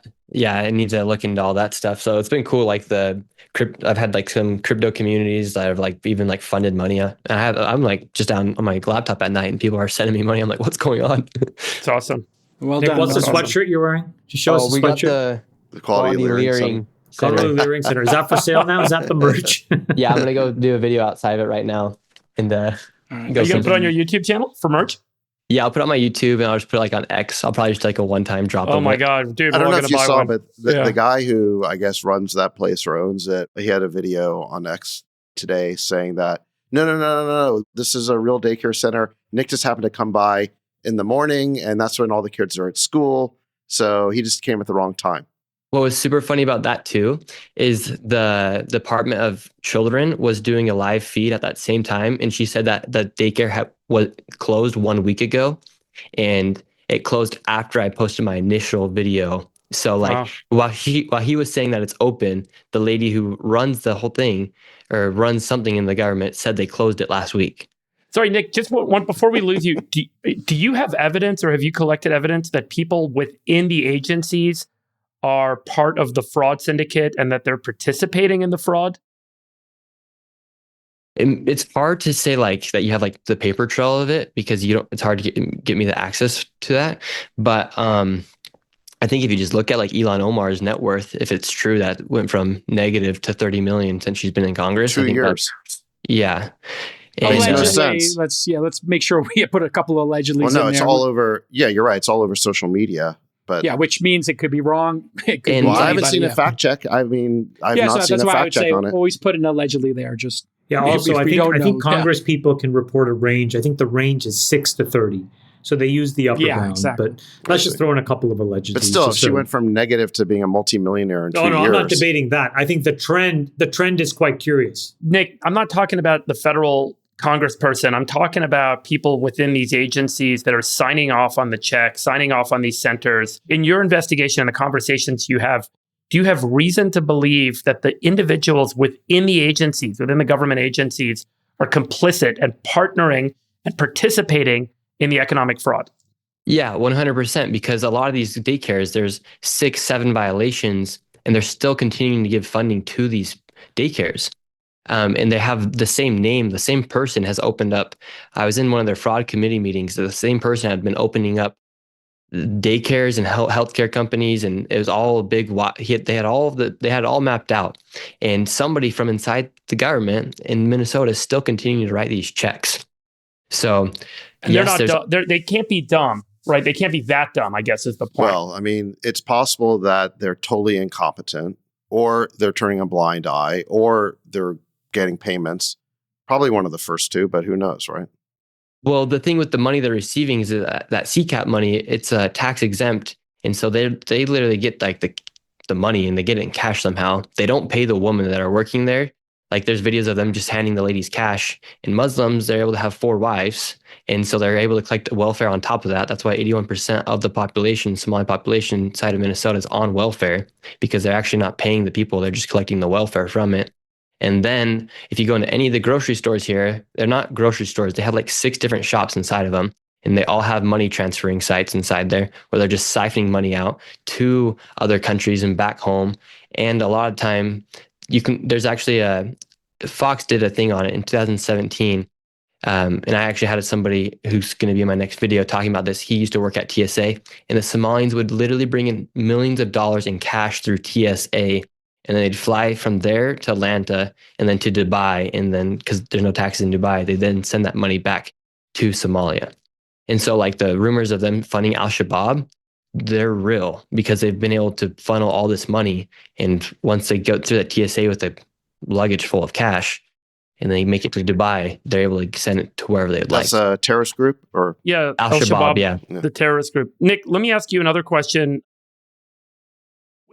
I need to look into all that stuff. So it's been cool. Like I've had like some crypto communities that have like even like funded money. I'm like just down on my laptop at night and people are sending me money. I'm like, what's going on? It's awesome. Well Nick, done. What's the sweatshirt you're wearing? Just show us the sweatshirt. The quality Leering. Quality Leering Center. Is that for sale now? Is that the merch? Yeah, I'm gonna go do a video outside of it right now. And are you gonna put on your YouTube channel for merch? Yeah, I'll put it on my YouTube and I'll just put it like on X. I'll probably just like a one-time drop. Oh my God, dude! I don't know if you saw, but the guy who I guess runs that place or owns it, he had a video on X today saying that no, this is a real daycare center. Nick just happened to come by in the morning, and that's when all the kids are at school. So he just came at the wrong time. What was super funny about that too is the Department of Children was doing a live feed at that same time, and she said that the daycare was closed 1 week ago, and it closed after I posted my initial video. So like while he was saying that it's open, the lady who runs the whole thing or runs something in the government said they closed it last week. Sorry, Nick, just one before we lose you. Do you have evidence or have you collected evidence that people within the agencies are part of the fraud syndicate and that they're participating in the fraud? It's hard to say like that you have like the paper trail of it because it's hard to get me the access to that. But I think if you just look at like Ilhan Omar's net worth, if it's true that it went from negative to 30 million since she's been in Congress. 2 years. Yeah. Makes no sense. Let's make sure we put a couple of allegedly. Well, no, it's all over. Yeah, you're right. It's all over social media. But yeah, which means it could be wrong. I haven't seen a fact check. I mean, I've not seen a fact check on it. Always put an allegedly there. Just also, I think Congress people can report a range. I think the range is 6 to 30. So they use the upper bound. Exactly. But let's just throw in a couple of allegedly. But still, if she went from negative to being a multimillionaire in 2 years. No, I'm not debating that. I think the trend is quite curious. Nick, I'm not talking about the federal congressperson. I'm talking about people within these agencies that are signing off on the check, signing off on these centers. In your investigation and the conversations you have, do you have reason to believe that the individuals within the agencies, within the government agencies, are complicit and partnering and participating in the economic fraud? Yeah, 100%. Because a lot of these daycares, there's 6-7 violations, and they're still continuing to give funding to these daycares. And they have the same name. The same person has opened up. I was in one of their fraud committee meetings. The same person had been opening up daycares and healthcare companies, and it was all big. They had it all mapped out. And somebody from inside the government in Minnesota is still continuing to write these checks. So, and they're not. They can't be dumb, right? They can't be that dumb, I guess, is the point. Well, I mean, it's possible that they're totally incompetent, or they're turning a blind eye, or they're getting payments. Probably one of the first two, but who knows, right? Well, the thing with the money they're receiving is that CCAP money, it's tax exempt. And so they literally get like the money and they get it in cash somehow. They don't pay the women that are working there. Like there's videos of them just handing the ladies cash. And Muslims, they're able to have 4 wives. And so they're able to collect welfare on top of that. That's why 81% of the population, Somali population side of Minnesota is on welfare, because they're actually not paying the people. They're just collecting the welfare from it. And then if you go into any of the grocery stores here, they're not grocery stores. They have like 6 different shops inside of them. And they all have money transferring sites inside there where they're just siphoning money out to other countries and back home. And a lot of time there's actually Fox did a thing on it in 2017. And I actually had somebody who's going to be in my next video talking about this. He used to work at TSA, and the Somalians would literally bring in millions of dollars in cash through TSA. And then they'd fly from there to Atlanta and then to Dubai. And then, because there's no taxes in Dubai, they then send that money back to Somalia. And so like the rumors of them funding Al-Shabaab, they're real because they've been able to funnel all this money. And once they go through that TSA with a luggage full of cash, and they make it to Dubai, they're able to send it to wherever they'd like. That's a terrorist group, or Yeah, Al-Shabaab, yeah. The terrorist group. Nick, let me ask you another question.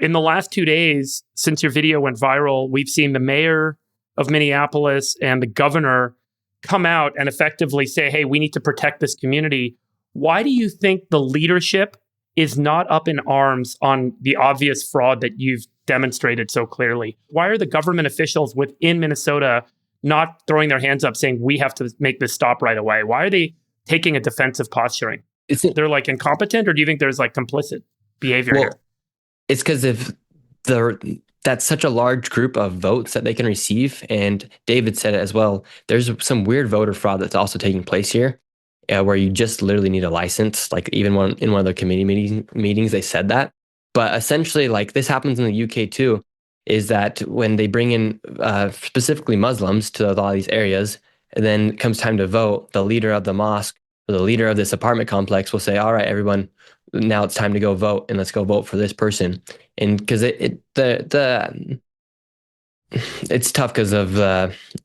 In the last 2 days, since your video went viral, we've seen the mayor of Minneapolis and the governor come out and effectively say, hey, we need to protect this community. Why do you think the leadership is not up in arms on the obvious fraud that you've demonstrated so clearly? Why are the government officials within Minnesota not throwing their hands up saying, we have to make this stop right away? Why are they taking a defensive posturing? They're like incompetent, or do you think there's like complicit behavior here? It's because if that's such a large group of votes that they can receive, and David said it as well, there's some weird voter fraud that's also taking place here, where you just literally need a license. Like even in one of the committee meetings, they said that. But essentially, like this happens in the UK too, is that when they bring in specifically Muslims to a lot of these areas, and then it comes time to vote, the leader of the mosque or the leader of this apartment complex will say, all right, everyone, now it's time to go vote, and let's go vote for this person. And because it's tough because of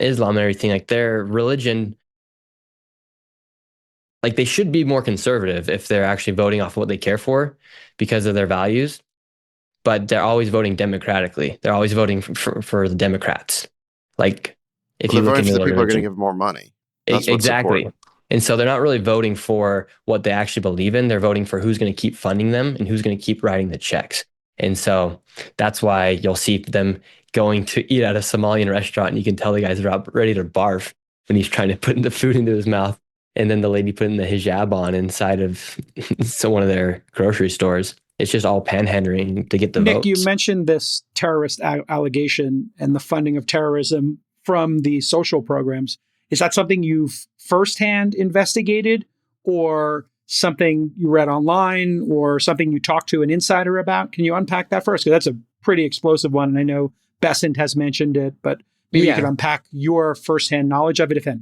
Islam and everything, like their religion, like they should be more conservative if they're actually voting off what they care for because of their values, but they're always voting democratically. They're always voting for the Democrats. Like if you look into the people religion, are going to give more money. That's exactly. Important. And so they're not really voting for what they actually believe in. They're voting for who's going to keep funding them and who's going to keep writing the checks. And so that's why you'll see them going to eat at a Somalian restaurant, and you can tell the guy's ready to barf when he's trying to put the food into his mouth. And then the lady putting the hijab on inside of one of their grocery stores. It's just all panhandling to get the votes. Nick, you mentioned this terrorist allegation and the funding of terrorism from the social programs. Is that something you've firsthand investigated, or something you read online, or something you talked to an insider about? Can you unpack that first? Because that's a pretty explosive one. And I know Besant has mentioned it, but maybe you could unpack your firsthand knowledge of it, if any.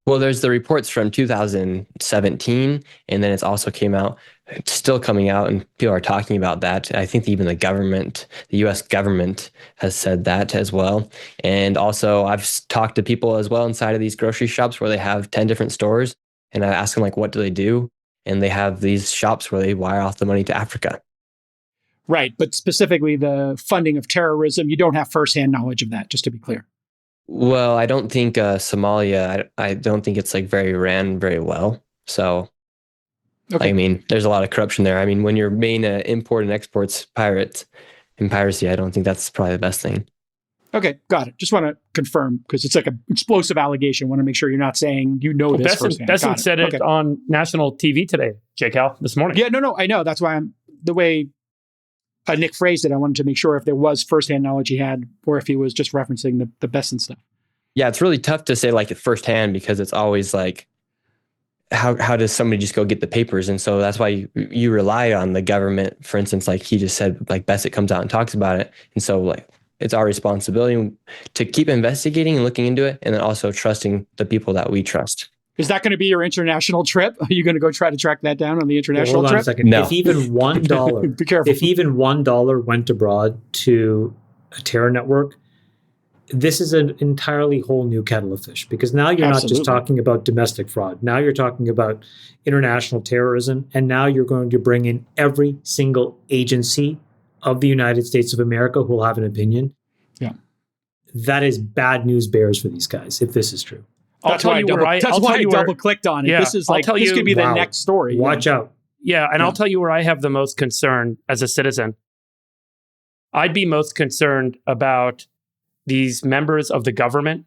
Well, there's the reports from 2017, and then it's also came out, it's still coming out, and people are talking about that. I think even the U.S. government has said that as well. And also I've talked to people as well inside of these grocery shops where they have 10 different stores, and I ask them, like, what do they do? And they have these shops where they wire off the money to Africa. Right. But specifically the funding of terrorism, you don't have firsthand knowledge of that, just to be clear. Well, I don't think Somalia, I don't think it's like ran very well. So, okay. I mean, there's a lot of corruption there. I mean, when your main import and export's piracy, I don't think that's probably the best thing. Okay, got it. Just want to confirm, because it's like an explosive allegation. Want to make sure you're not saying this firsthand. Besson said it on national TV today, J-Cal, this morning. Yeah, no, I know. That's why the way Nick phrased it, I wanted to make sure if there was firsthand knowledge he had, or if he was just referencing the Besson stuff. Yeah, it's really tough to say like firsthand, because it's always like, how does somebody just go get the papers? And so that's why you rely on the government. For instance, like he just said, like Besant comes out and talks about it. And so like it's our responsibility to keep investigating and looking into it, and then also trusting the people that we trust. Is that going to be your international trip? Are you going to go try to track that down on the international trip? Hold on a second. No. If even $1, be careful. If even $1 went abroad to a terror network, this is an entirely whole new kettle of fish, because now you're not just talking about domestic fraud. Now you're talking about international terrorism, and now you're going to bring in every single agency of the United States of America who will have an opinion. Yeah. That is bad news bears for these guys, if this is true. That's why I double clicked on it. Yeah, this is like, this could be the next story. Watch out. Yeah, and I'll tell you where I have the most concern as a citizen. I'd be most concerned about these members of the government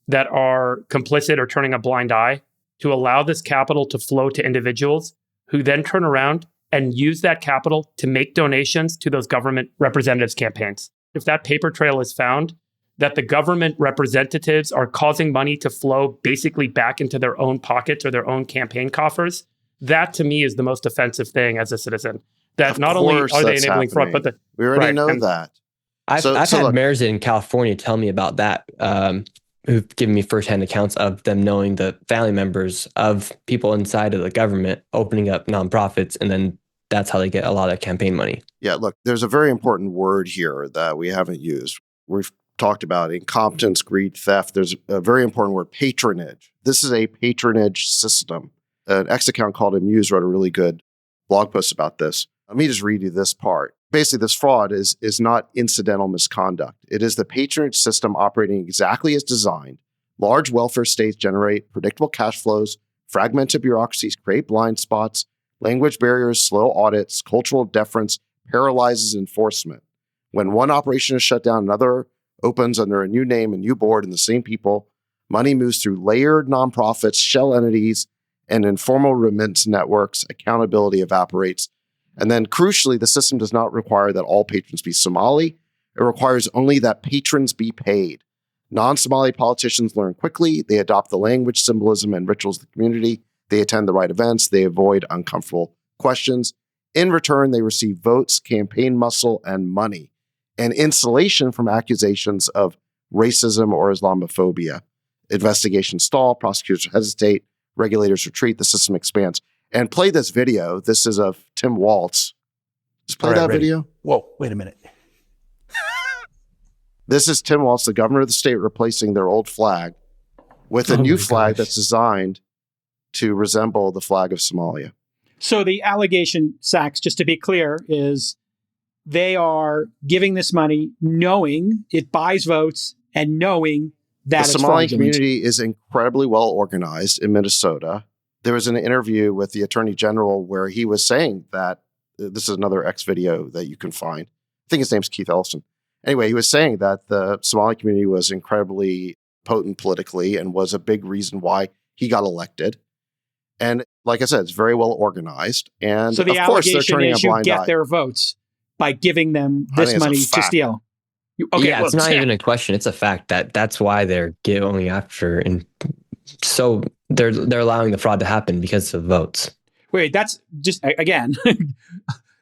that are complicit or turning a blind eye to allow this capital to flow to individuals who then turn around and use that capital to make donations to those government representatives' campaigns. If that paper trail is found, that the government representatives are causing money to flow basically back into their own pockets or their own campaign coffers, that to me is the most offensive thing as a citizen. That not only are they enabling fraud, but we already know that. I've had mayors in California tell me about that, who've given me firsthand accounts of them knowing the family members of people inside of the government opening up nonprofits, and then that's how they get a lot of campaign money. Yeah, look, there's a very important word here that we haven't used. We've talked about incompetence, greed, theft. There's a very important word, patronage. This is a patronage system. An X account called Amuse wrote a really good blog post about this. Let me just read you this part. Basically, this fraud is not incidental misconduct. It is the patronage system operating exactly as designed. Large welfare states generate predictable cash flows, fragmented bureaucracies create blind spots, language barriers, slow audits, cultural deference paralyzes enforcement. When one operation is shut down, another opens under a new name, a new board, and the same people. Money moves through layered nonprofits, shell entities, and informal remittance networks. Accountability evaporates. And then crucially, the system does not require that all patrons be Somali. It requires only that patrons be paid. Non-Somali politicians learn quickly. They adopt the language, symbolism, and rituals of the community. They attend the right events. They avoid uncomfortable questions. In return, they receive votes, campaign muscle, and money, and insulation from accusations of racism or Islamophobia. Investigations stall, prosecutors hesitate, regulators retreat, the system expands. And play this video. This is of Tim Waltz. Just play that video. Whoa, wait a minute. This is Tim Waltz, the governor of the state, replacing their old flag with a new flag that's designed to resemble the flag of Somalia. So the allegation, Sachs, just to be clear, is they are giving this money knowing it buys votes and knowing that the it's Somali fraudulent. community is incredibly well organized in Minnesota. There was an interview with the Attorney General where he was saying that, this is another X video that you can find. I think his name's Keith Ellison. Anyway, he was saying that the Somali community was incredibly potent politically and was a big reason why he got elected. And like I said, it's very well organized. And So the of course, they're allegation turning a is you blind get eye. their votes by giving them I this think it's a money to fact. steal. Yeah, it's not even a question. It's a fact that's why they're going after, and so they're allowing the fraud to happen because of votes. Wait, that's just, again,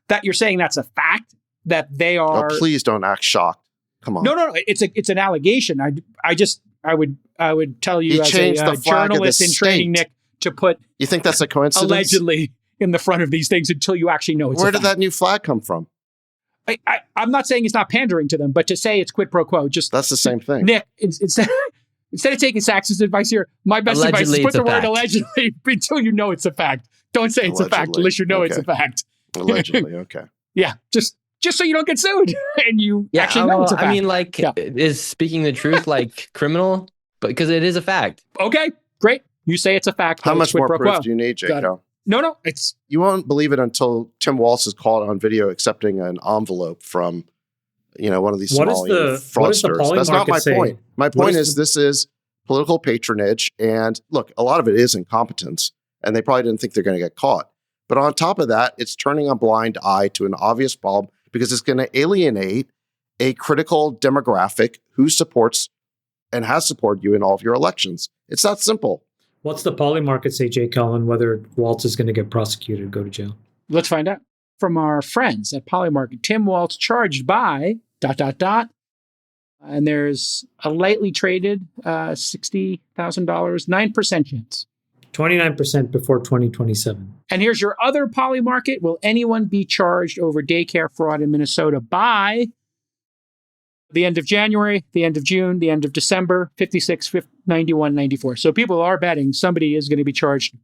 that you're saying that's a fact that they are. Oh, please don't act shocked. Come on. No. It's an allegation. I would tell you He as changed a the flag of journalist the in training, state. Nick, to put You think that's a coincidence? allegedly in the front of these things until you actually know it's Where a did fact. that new flag come from? I'm not saying it's not pandering to them, but to say it's quid pro quo, just That's the same thing. Nick, instead of taking Sachs's advice here, my best advice is Allegedly, put it's the a word fact. allegedly until you know it's a fact. Don't say it's a fact Allegedly. unless you know it's a Okay. fact. Allegedly, okay. Yeah, just so you don't get sued and you actually know it's a fact. I mean, like, Yeah. is speaking the truth like criminal? But because it is a fact. Okay, great. You say it's a fact. How but much it's quid more pro proof quo. do you need, Got it. J.K.? No, it's You won't believe it until Tim Waltz is caught on video accepting an envelope from, one of these What is Somali the fraudsters. Poly That's not market my say? point. My What point is is this is political patronage. And look, a lot of it is incompetence, and they probably didn't think they're going to get caught. But on top of that, it's turning a blind eye to an obvious problem because it's going to alienate a critical demographic who supports and has supported you in all of your elections. It's that simple. What's the Poly market say, Jay Cullen, whether Waltz is going to get prosecuted, go to jail? let's find out from our friends at Polymarket. Tim Waltz charged by ... And there's a lightly traded $60,000, 9% chance. 29% before 2027. And here's your other Polymarket. Will anyone be charged over daycare fraud in Minnesota by the end of January, the end of June, the end of December, 56, 91, 94. So people are betting somebody is going to be charged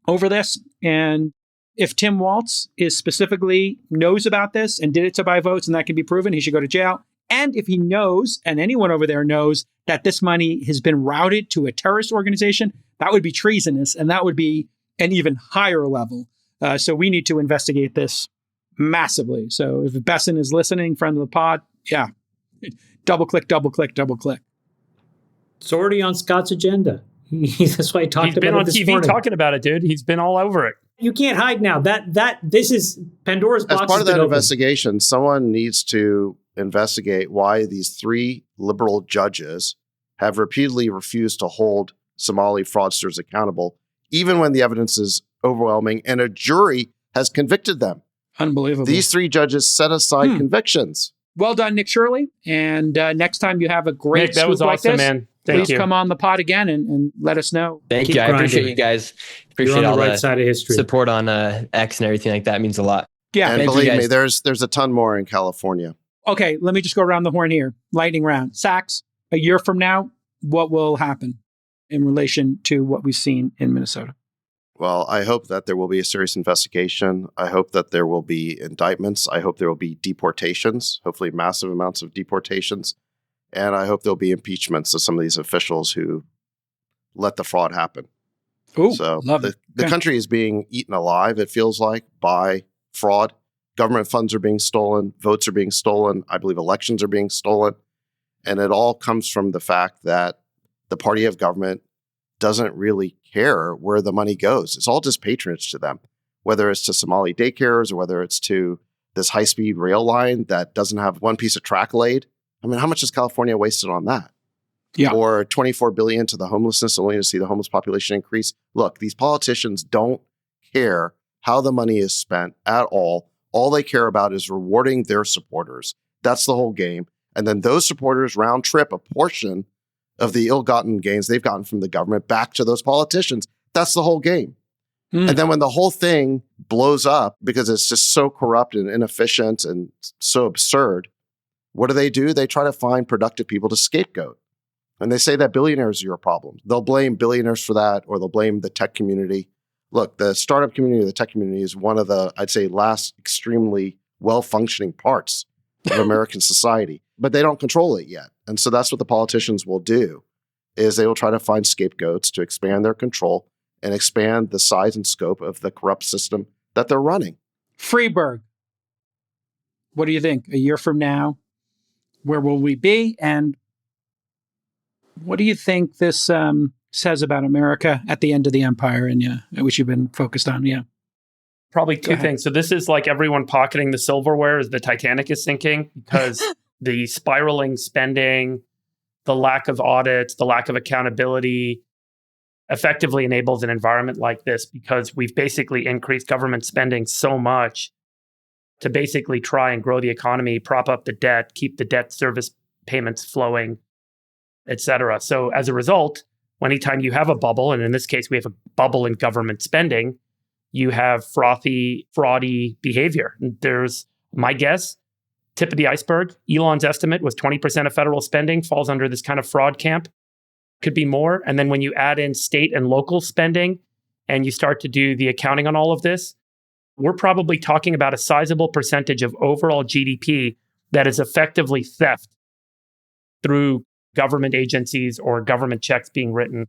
over this. And if Tim Waltz is specifically knows about this and did it to buy votes and that can be proven, he should go to jail. And if he knows, and anyone over there knows, that this money has been routed to a terrorist organization, that would be treasonous, and that would be an even higher level. So we need to investigate this massively. So if Besson is listening, friend of the pod, yeah, double click. It's already on Scott's agenda. That's why I talked He's about been it on this TV morning. talking about it, dude. He's been all over it. You can't hide now. This is Pandora's box. As part of has that been opened. investigation, someone needs to investigate why these 3 liberal judges have repeatedly refused to hold Somali fraudsters accountable, even when the evidence is overwhelming and a jury has convicted them. Unbelievable. These 3 judges set aside convictions. Well done, Nick Shirley. And next time you have a great Nick, that scoop was like awesome, this, man. Thank please you. come on the pod again and let us know. Thank Keep you. I grinding. appreciate you guys. You're Appreciate on the all right the side of history. support on X and everything like that. It means a lot. Yeah. And Thank you, believe me, guys. there's a ton more in California. Okay, let me just go around the horn here. Lightning round. Sachs, a year from now, what will happen in relation to what we've seen in Minnesota? Well, I hope that there will be a serious investigation. I hope that there will be indictments. I hope there will be deportations, hopefully massive amounts of deportations. And I hope there'll be impeachments of some of these officials who let the fraud happen. Ooh, So love the it. country is being eaten alive, it feels like, by fraud. Government funds are being stolen. Votes are being stolen. I believe elections are being stolen. And it all comes from the fact that the party of government doesn't really care where the money goes. It's all just patronage to them, whether it's to Somali daycares or whether it's to this high-speed rail line that doesn't have one piece of track laid. I mean, how much has California wasted on that? Yeah. Or $24 billion to the homelessness, only to see the homeless population increase. Look, these politicians don't care how the money is spent at all. All they care about is rewarding their supporters. That's the whole game. And then those supporters round trip a portion of the ill-gotten gains they've gotten from the government back to those politicians. That's the whole game. And then when the whole thing blows up because it's just so corrupt and inefficient and so absurd, what do? They try to find productive people to scapegoat. And they say that billionaires are your problem. They'll blame billionaires for that, or they'll blame the tech community. Look, the startup community, the tech community is one of the, I'd say, last extremely well-functioning parts of American society, but they don't control it yet. And so that's what the politicians will do, is they will try to find scapegoats to expand their control and expand the size and scope of the corrupt system that they're running. Freeberg, what do you think? A year from now, where will we be? And what do you think this says about America at the end of the empire, and which you've been focused on? Yeah. Probably two things. So this is like everyone pocketing the silverware as the Titanic is sinking, because the spiraling spending, the lack of audits, the lack of accountability effectively enables an environment like this, because we've basically increased government spending so much to basically try and grow the economy, prop up the debt, keep the debt service payments flowing, et cetera. So as a result, anytime you have a bubble, and in this case, we have a bubble in government spending, you have fraudy behavior. There's, my guess, tip of the iceberg, Elon's estimate was 20% of federal spending falls under this kind of fraud camp. Could be more. And then when you add in state and local spending and you start to do the accounting on all of this, we're probably talking about a sizable percentage of overall GDP that is effectively theft through government agencies or government checks being written.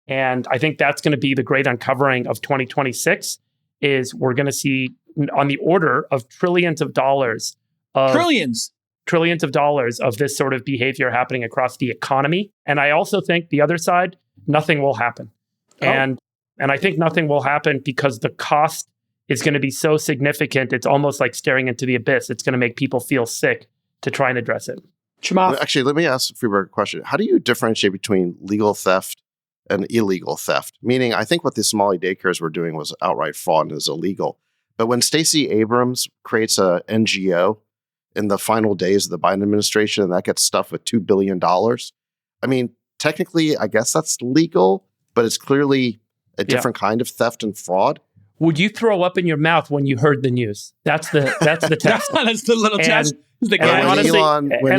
And I think that's going to be the great uncovering of 2026, is we're going to see on the order of trillions of dollars of trillions of dollars of this sort of behavior happening across the economy. And I also think the other side, nothing will happen. And I think nothing will happen because the cost is going to be so significant. It's almost like staring into the abyss. It's going to make people feel sick to try and address it. Chamath? Actually, let me ask Freeberg a question. How do you differentiate between legal theft and illegal theft? Meaning, I think what the Somali daycares were doing was outright fraud and is illegal. But when Stacey Abrams creates a NGO in the final days of the Biden administration, and that gets stuffed with $2 billion, I mean, technically, I guess that's legal, but it's clearly a different kind of theft and fraud. Would you throw up in your mouth when you heard the news? That's the test. That's the little test. When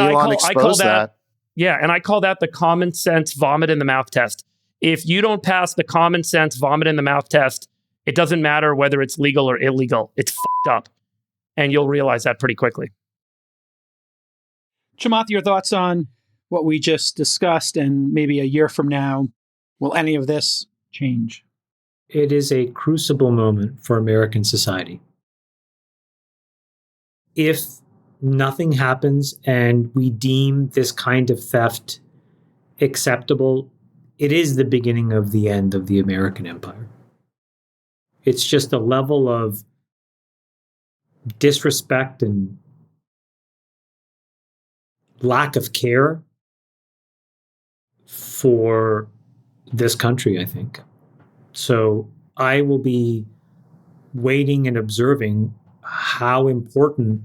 Elon exposed that. Yeah, and I call that the common sense vomit in the mouth test. If you don't pass the common sense vomit in the mouth test, it doesn't matter whether it's legal or illegal. It's f***ed up. And you'll realize that pretty quickly. Chamath, your thoughts on what we just discussed, and maybe a year from now, will any of this change? It is a crucible moment for American society. If nothing happens and we deem this kind of theft acceptable, it is the beginning of the end of the American empire. It's just a level of disrespect and lack of care for this country, I think. So I will be waiting and observing how important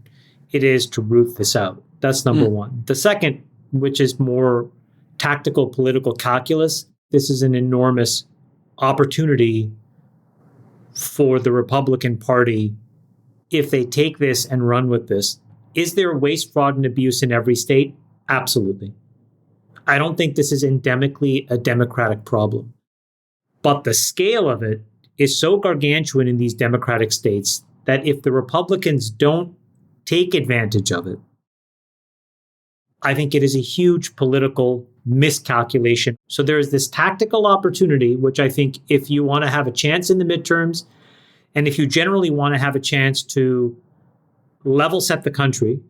it is to root this out. That's number one. The second, which is more tactical political calculus, this is an enormous opportunity for the Republican Party if they take this and run with this. Is there waste, fraud, and abuse in every state? Absolutely. I don't think this is endemically a Democratic problem. But the scale of it is so gargantuan in these Democratic states that if the Republicans don't take advantage of it, I think it is a huge political miscalculation. So there is this tactical opportunity, which I think if you want to have a chance in the midterms, and if you generally want to have a chance to level set the country,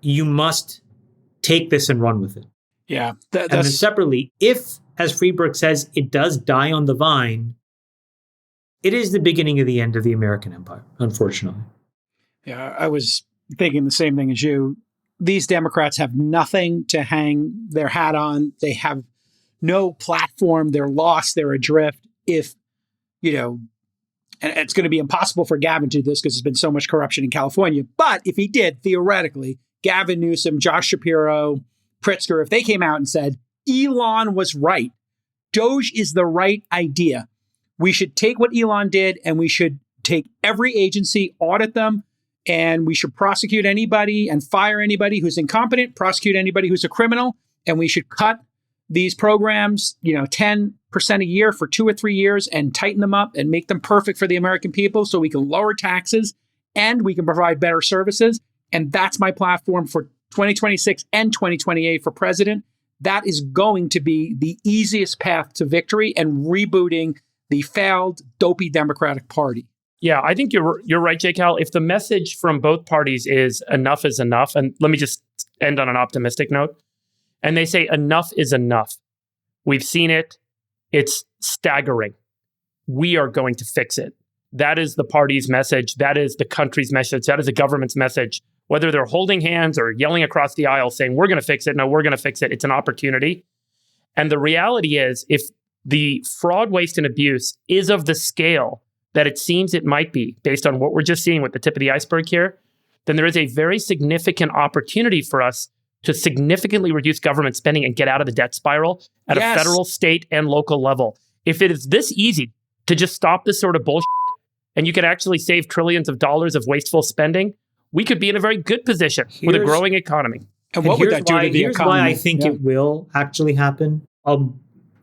you must take this and run with it. Yeah. And then separately, if, as Friedberg says, it does die on the vine, it is the beginning of the end of the American empire, unfortunately. Yeah, I was thinking the same thing as you. These Democrats have nothing to hang their hat on. They have no platform. They're lost. They're adrift. If, and it's going to be impossible for Gavin to do this because there's been so much corruption in California. But if he did, theoretically, Gavin Newsom, Josh Shapiro, Pritzker, if they came out and said, Elon was right, Doge is the right idea, we should take what Elon did and we should take every agency, audit them, and we should prosecute anybody and fire anybody who's incompetent, prosecute anybody who's a criminal, and we should cut these programs, 10% a year for 2 or 3 years and tighten them up and make them perfect for the American people so we can lower taxes and we can provide better services. And that's my platform for 2026 and 2028 for president. That is going to be the easiest path to victory and rebooting the failed, dopey Democratic Party. Yeah, I think you're right, J. Cal. If the message from both parties is enough is enough, and let me just end on an optimistic note, and they say enough is enough. We've seen it. It's staggering. We are going to fix it. That is the party's message. That is the country's message. That is the government's message. Whether they're holding hands or yelling across the aisle saying, we're going to fix it. No, we're going to fix it. It's an opportunity. And the reality is, if the fraud, waste, and abuse is of the scale that it seems it might be, based on what we're just seeing with the tip of the iceberg here, then there is a very significant opportunity for us to significantly reduce government spending and get out of the debt spiral at a federal, state, and local level. If it is this easy to just stop this sort of bullshit, and you could actually save trillions of dollars of wasteful spending, we could be in a very good position with a growing economy. And what would that do to the here's economy? Why I think it will actually happen. I'll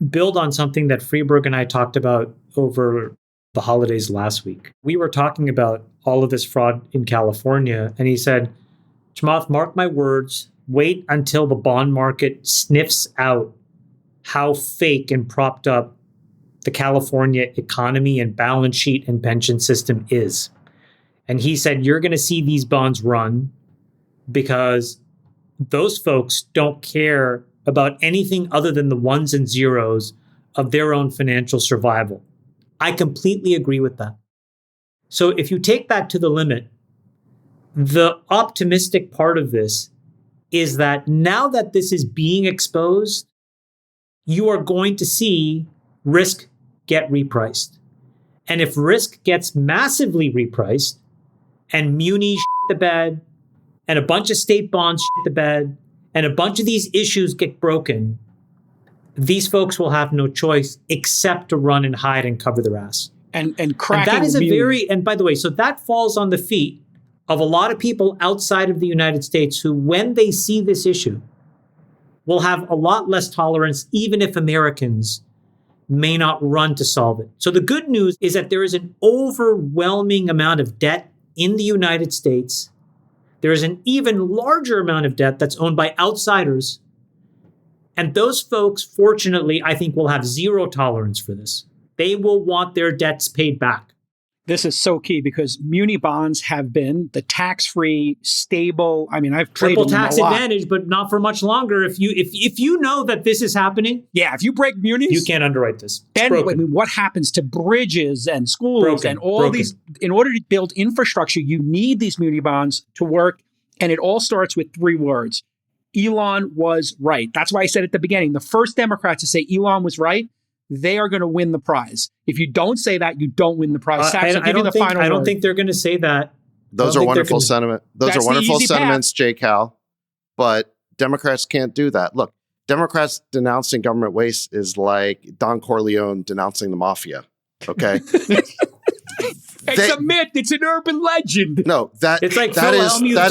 build on something that Friedberg and I talked about over the holidays last week. We were talking about all of this fraud in California, and he said, Chamath, mark my words, wait until the bond market sniffs out how fake and propped up the California economy and balance sheet and pension system is. And he said, you're going to see these bonds run because those folks don't care about anything other than the ones and zeros of their own financial survival. I completely agree with that. So if you take that to the limit, the optimistic part of this is that now that this is being exposed, you are going to see risk get repriced. And if risk gets massively repriced, and munis shit the bed, and a bunch of state bonds shit the bed, and a bunch of these issues get broken, these folks will have no choice except to run and hide and cover their ass. And that is and by the way, so that falls on the feet of a lot of people outside of the United States who, when they see this issue, will have a lot less tolerance, even if Americans may not run to solve it. So the good news is that there is an overwhelming amount of debt in the United States. There is an even larger amount of debt that's owned by outsiders. And those folks, fortunately, I think will have zero tolerance for this. They will want their debts paid back. This is so key because muni bonds have been the tax-free, stable. I mean, I've played triple with them tax a lot. advantage, but not for much longer. If you know that this is happening, if you break munis, you can't underwrite this. And what happens to bridges and schools and all these? In order to build infrastructure, you need these muni bonds to work, and it all starts with 3 words: Elon was right. That's why I said at the beginning, the first Democrats to say Elon was right, they are going to win the prize. If you don't say that, you don't win the prize. I don't think they're going to say that. Those are wonderful sentiments. Those are wonderful sentiments, J. Cal. But Democrats can't do that. Look, Democrats denouncing government waste is like Don Corleone denouncing the mafia. Okay. It's a myth. It's an urban legend. No, it's like that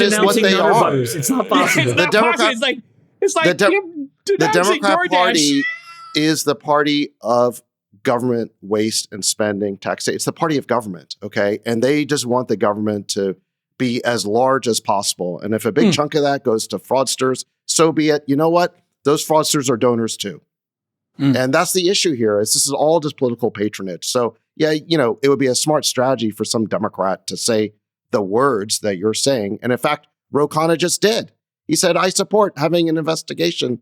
is what they are. It's not possible. It's not possible. It's like the you're the denouncing Democrat DoorDash. Party is the party of government waste and spending, taxation. It's the party of government, okay? And they just want the government to be as large as possible. And if a big chunk of that goes to fraudsters, so be it. You know what? Those fraudsters are donors too. And that's the issue here. This is all just political patronage. So yeah, it would be a smart strategy for some Democrat to say the words that you're saying. And in fact, Ro Khanna just did. He said, I support having an investigation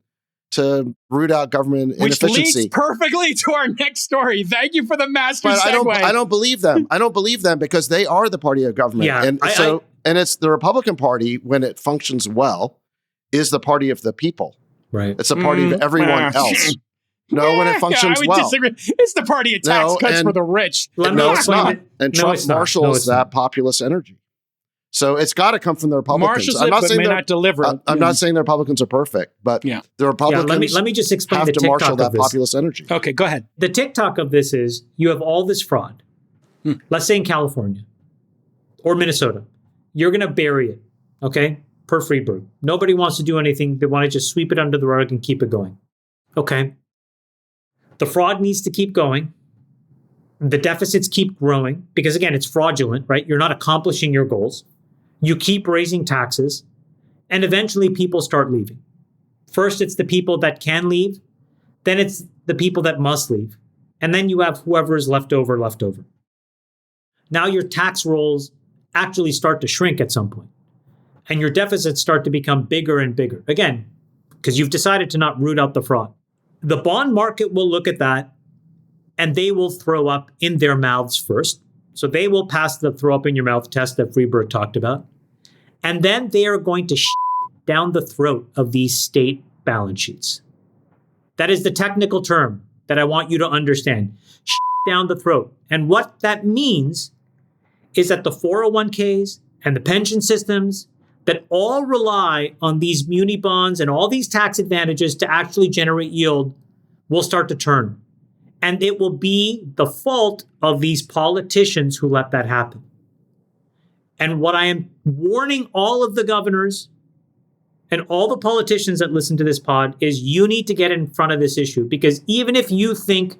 to root out government Which inefficiency. leads perfectly to our next story. Thank you for the master But segue. I don't believe them. I don't believe them because they are the party of government. Yeah, And and it's the Republican Party, when it functions well, is the party of the people. Right. It's the party of everyone else. No, when it functions I would well. disagree. It's the party of tax cuts for the rich. No, it's not. And Trump it's not. marshals that populist energy. So it's got to come from the Republicans. Marshals it, but may not deliver it. I'm not saying the Republicans are perfect, but the Republicans let me just explain have the to TikTok marshal of that this. populist energy. Okay, go ahead. The TikTok of this is you have all this fraud. Let's say in California or Minnesota. You're going to bury it, okay, per Freebird. Nobody wants to do anything. They want to just sweep it under the rug and keep it going. Okay. The fraud needs to keep going. The deficits keep growing because, again, it's fraudulent, right? You're not accomplishing your goals. You keep raising taxes, and eventually people start leaving. First, it's the people that can leave. Then it's the people that must leave. And then you have whoever is left over. Now your tax rolls actually start to shrink at some point, and your deficits start to become bigger and bigger. Again, because you've decided to not root out the fraud. The bond market will look at that, and they will throw up in their mouths first. So they will pass the throw up in your mouth test that Freebird talked about. And then they are going to down the throat of these state balance sheets. That is the technical term that I want you to understand. Down the throat. And what that means is that the 401ks and the pension systems that all rely on these muni bonds and all these tax advantages to actually generate yield will start to turn. And it will be the fault of these politicians who let that happen. And what I am warning all of the governors and all the politicians that listen to this pod is you need to get in front of this issue, because even if you think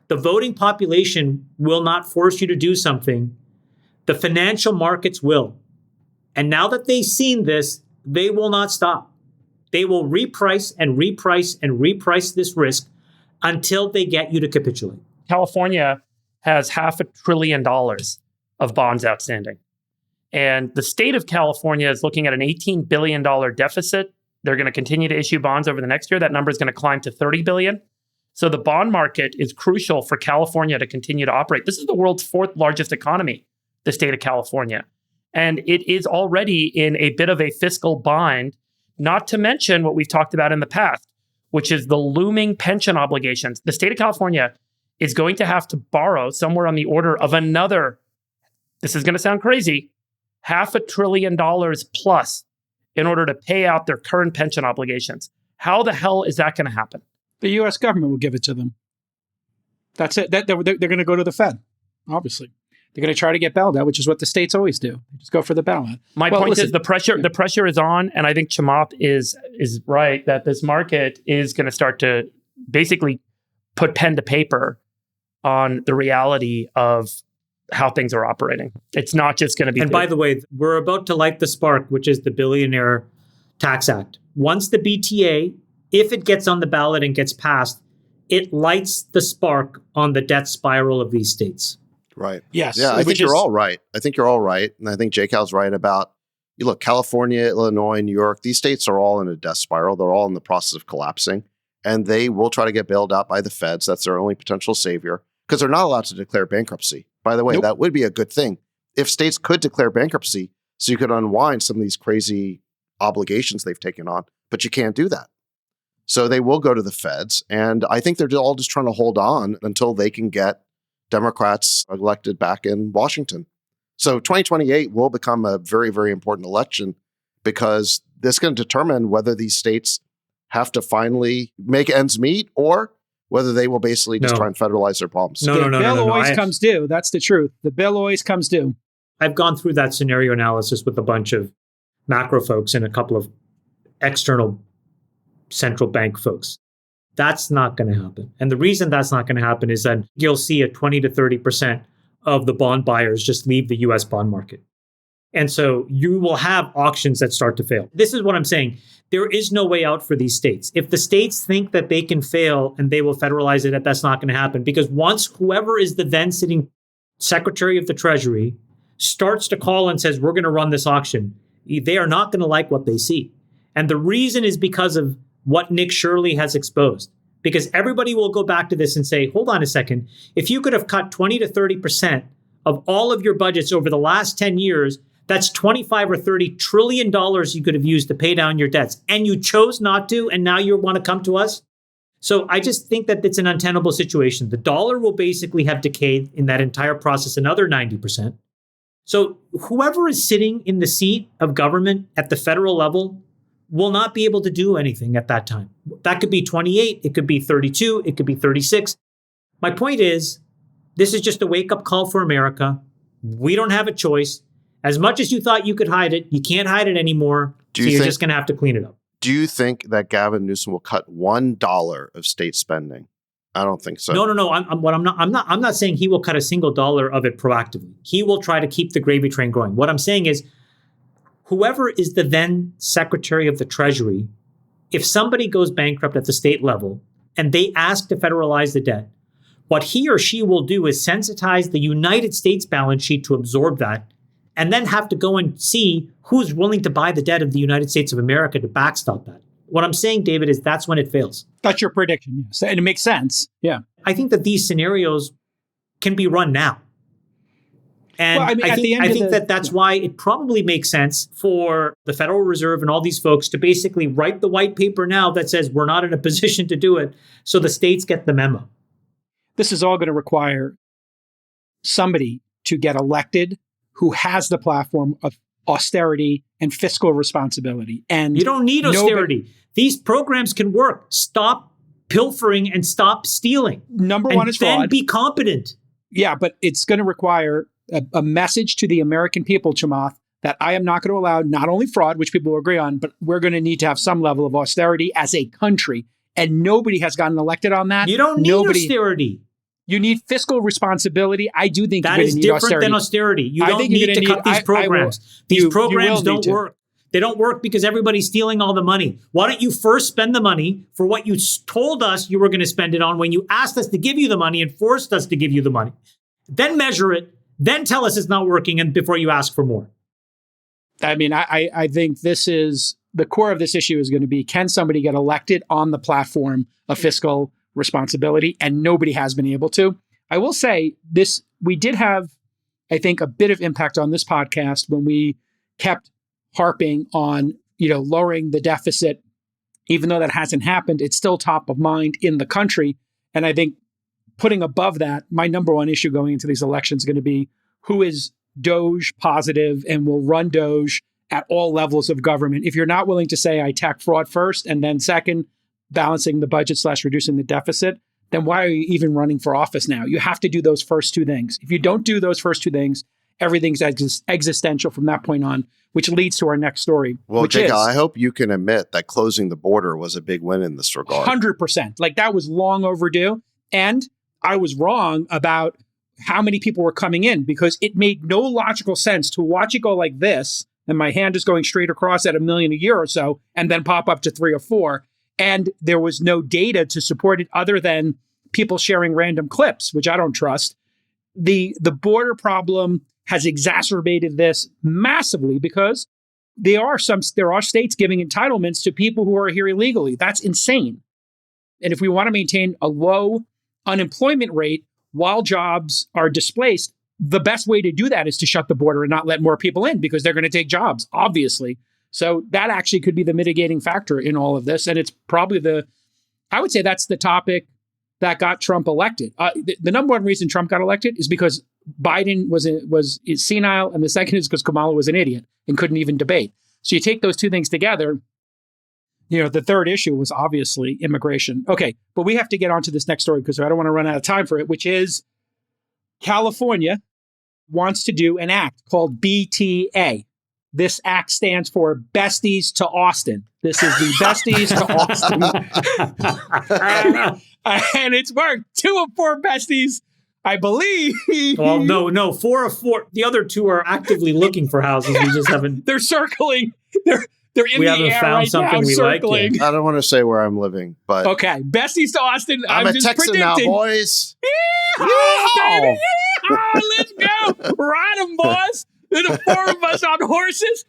the voting population will not force you to do something, the financial markets will. And now that they've seen this, they will not stop. They will reprice and reprice and reprice this risk until they get you to capitulate. California has $500 billion of bonds outstanding. And the state of California is looking at an $18 billion deficit. They're going to continue to issue bonds over the next year. That number is going to climb to $30 billion. So the bond market is crucial for California to continue to operate. This is the world's fourth largest economy, the state of California. And it is already in a bit of a fiscal bind, not to mention what we've talked about in the past, which is the looming pension obligations. The state of California is going to have to borrow somewhere on the order of another, this is going to sound crazy, $500 billion plus in order to pay out their current pension obligations. How the hell is that going to happen? The U.S. government will give it to them. That's it. They're going to go to the Fed, obviously. They're going to try to get bailed out, which is what the states always do. They just go for the bailout. My point is the pressure is on, and I think Chamath is right that this market is going to start to basically put pen to paper on the reality of how things are operating. It's not just going to be. And by the way, we're about to light the spark, which is the Billionaire Tax Act. Once the BTA, if it gets on the ballot and gets passed, it lights the spark on the debt spiral of these states. Right. Yes. Yeah, I think you're all right. I think you're all right. And I think Jake Hal's right about, you look, California, Illinois, New York, these states are all in a death spiral. They're all in the process of collapsing. And they will try to get bailed out by the feds. That's their only potential savior, because they're not allowed to declare bankruptcy. By the way, that would be a good thing. If states could declare bankruptcy, so you could unwind some of these crazy obligations they've taken on, but you can't do that. So they will go to the feds. And I think they're all just trying to hold on until they can get Democrats elected back in Washington. So 2028 will become a very, very important election, because this is going to determine whether these states have to finally make ends meet or whether they will basically just try and federalize their problems. The bill always comes due. That's the truth. The bill always comes due. I've gone through that scenario analysis with a bunch of macro folks and a couple of external central bank folks. That's not going to happen. And the reason that's not going to happen is that you'll see a 20 to 30% of the bond buyers just leave the US bond market. And so you will have auctions that start to fail. This is what I'm saying. There is no way out for these states. If the states think that they can fail and they will federalize it, that's not going to happen. Because once whoever is the then sitting Secretary of the Treasury starts to call and says, we're going to run this auction, they are not going to like what they see. And the reason is because of what Nick Shirley has exposed. Because everybody will go back to this and say, hold on a second. If you could have cut 20 to 30% of all of your budgets over the last 10 years, that's 25 or 30 trillion dollars you could have used to pay down your debts. And you chose not to, and now you want to come to us? So I just think that it's an untenable situation. The dollar will basically have decayed in that entire process another 90%. So whoever is sitting in the seat of government at the federal level will not be able to do anything at that time. That could be 28, it could be 32, it could be 36. My point is, this is just a wake-up call for America. We don't have a choice. As much as you thought you could hide it, you can't hide it anymore. So you're just going to have to clean it up. Do you think that Gavin Newsom will cut $1 of state spending? I don't think so. No. I'm not saying he will cut a single dollar of it proactively. He will try to keep the gravy train going. What I'm saying is, whoever is the then Secretary of the Treasury, if somebody goes bankrupt at the state level and they ask to federalize the debt, what he or she will do is sensitize the United States balance sheet to absorb that, and then have to go and see who's willing to buy the debt of the United States of America to backstop that. What I'm saying, David, is that's when it fails. That's your prediction, yes. And it makes sense. Yeah. I think that these scenarios can be run now. And well, I think that's why it probably makes sense for the Federal Reserve and all these folks to basically write the white paper now that says we're not in a position to do it, so the states get the memo. This is all going to require somebody to get elected who has the platform of austerity and fiscal responsibility. And you don't need austerity. These programs can work. Stop pilfering and stop stealing. Number one is fraud. And be competent. Yeah, but it's going to require a message to the American people, Chamath, that I am not going to allow not only fraud, which people will agree on, but we're going to need to have some level of austerity as a country. And nobody has gotten elected on that. You don't need austerity. You need fiscal responsibility. I do think that is different than austerity. You don't need to cut these programs. These programs don't work. They don't work because everybody's stealing all the money. Why don't you first spend the money for what you told us you were going to spend it on when you asked us to give you the money and forced us to give you the money? Then measure it. Then tell us it's not working and before you ask for more. I mean, I think this is the core of this issue is going to be, can somebody get elected on the platform of fiscal responsibility? And nobody has been able to. I will say this, we did have, I think, a bit of impact on this podcast when we kept harping on, lowering the deficit. Even though that hasn't happened, it's still top of mind in the country. And I think putting above that, my number one issue going into these elections is going to be who is Doge positive and will run Doge at all levels of government. If you're not willing to say I attack fraud first and then second, balancing the budget / reducing the deficit, then why are you even running for office now? You have to do those first two things. If you don't do those first two things, everything's existential from that point on, which leads to our next story. Well, Jacob, I hope you can admit that closing the border was a big win in this regard. 100%. Like, that was long overdue. And I was wrong about how many people were coming in because it made no logical sense to watch it go like this, and my hand is going straight across at 1 million a year or so, and then pop up to 3 or 4. And there was no data to support it other than people sharing random clips, which I don't trust. The border problem has exacerbated this massively because there are states giving entitlements to people who are here illegally. That's insane. And if we want to maintain a low unemployment rate while jobs are displaced, the best way to do that is to shut the border and not let more people in because they're going to take jobs, obviously. So that actually could be the mitigating factor in all of this. And it's probably I would say that's the topic that got Trump elected. The number one reason Trump got elected is because Biden was senile, and the second is because Kamala was an idiot and couldn't even debate. So you take those two things together, the third issue was obviously immigration. Okay, but we have to get on to this next story because I don't want to run out of time for it, which is California wants to do an act called BTA. This act stands for Besties to Austin. This is the Besties to Austin. And it's worked. 2 of 4 besties, I believe. Well, no, 4 of 4. The other 2 are actively looking for houses. We just haven't. They're circling. They're in We the haven't air found right something now, we like circling. yet. I don't want to say where I'm living, but Okay, Besties to Austin. I'm a just Texan now, predicting. boys. Yeehaw, baby! Yeehaw! Let's go! Ride 'em, boys! There's the 4 of us on horses.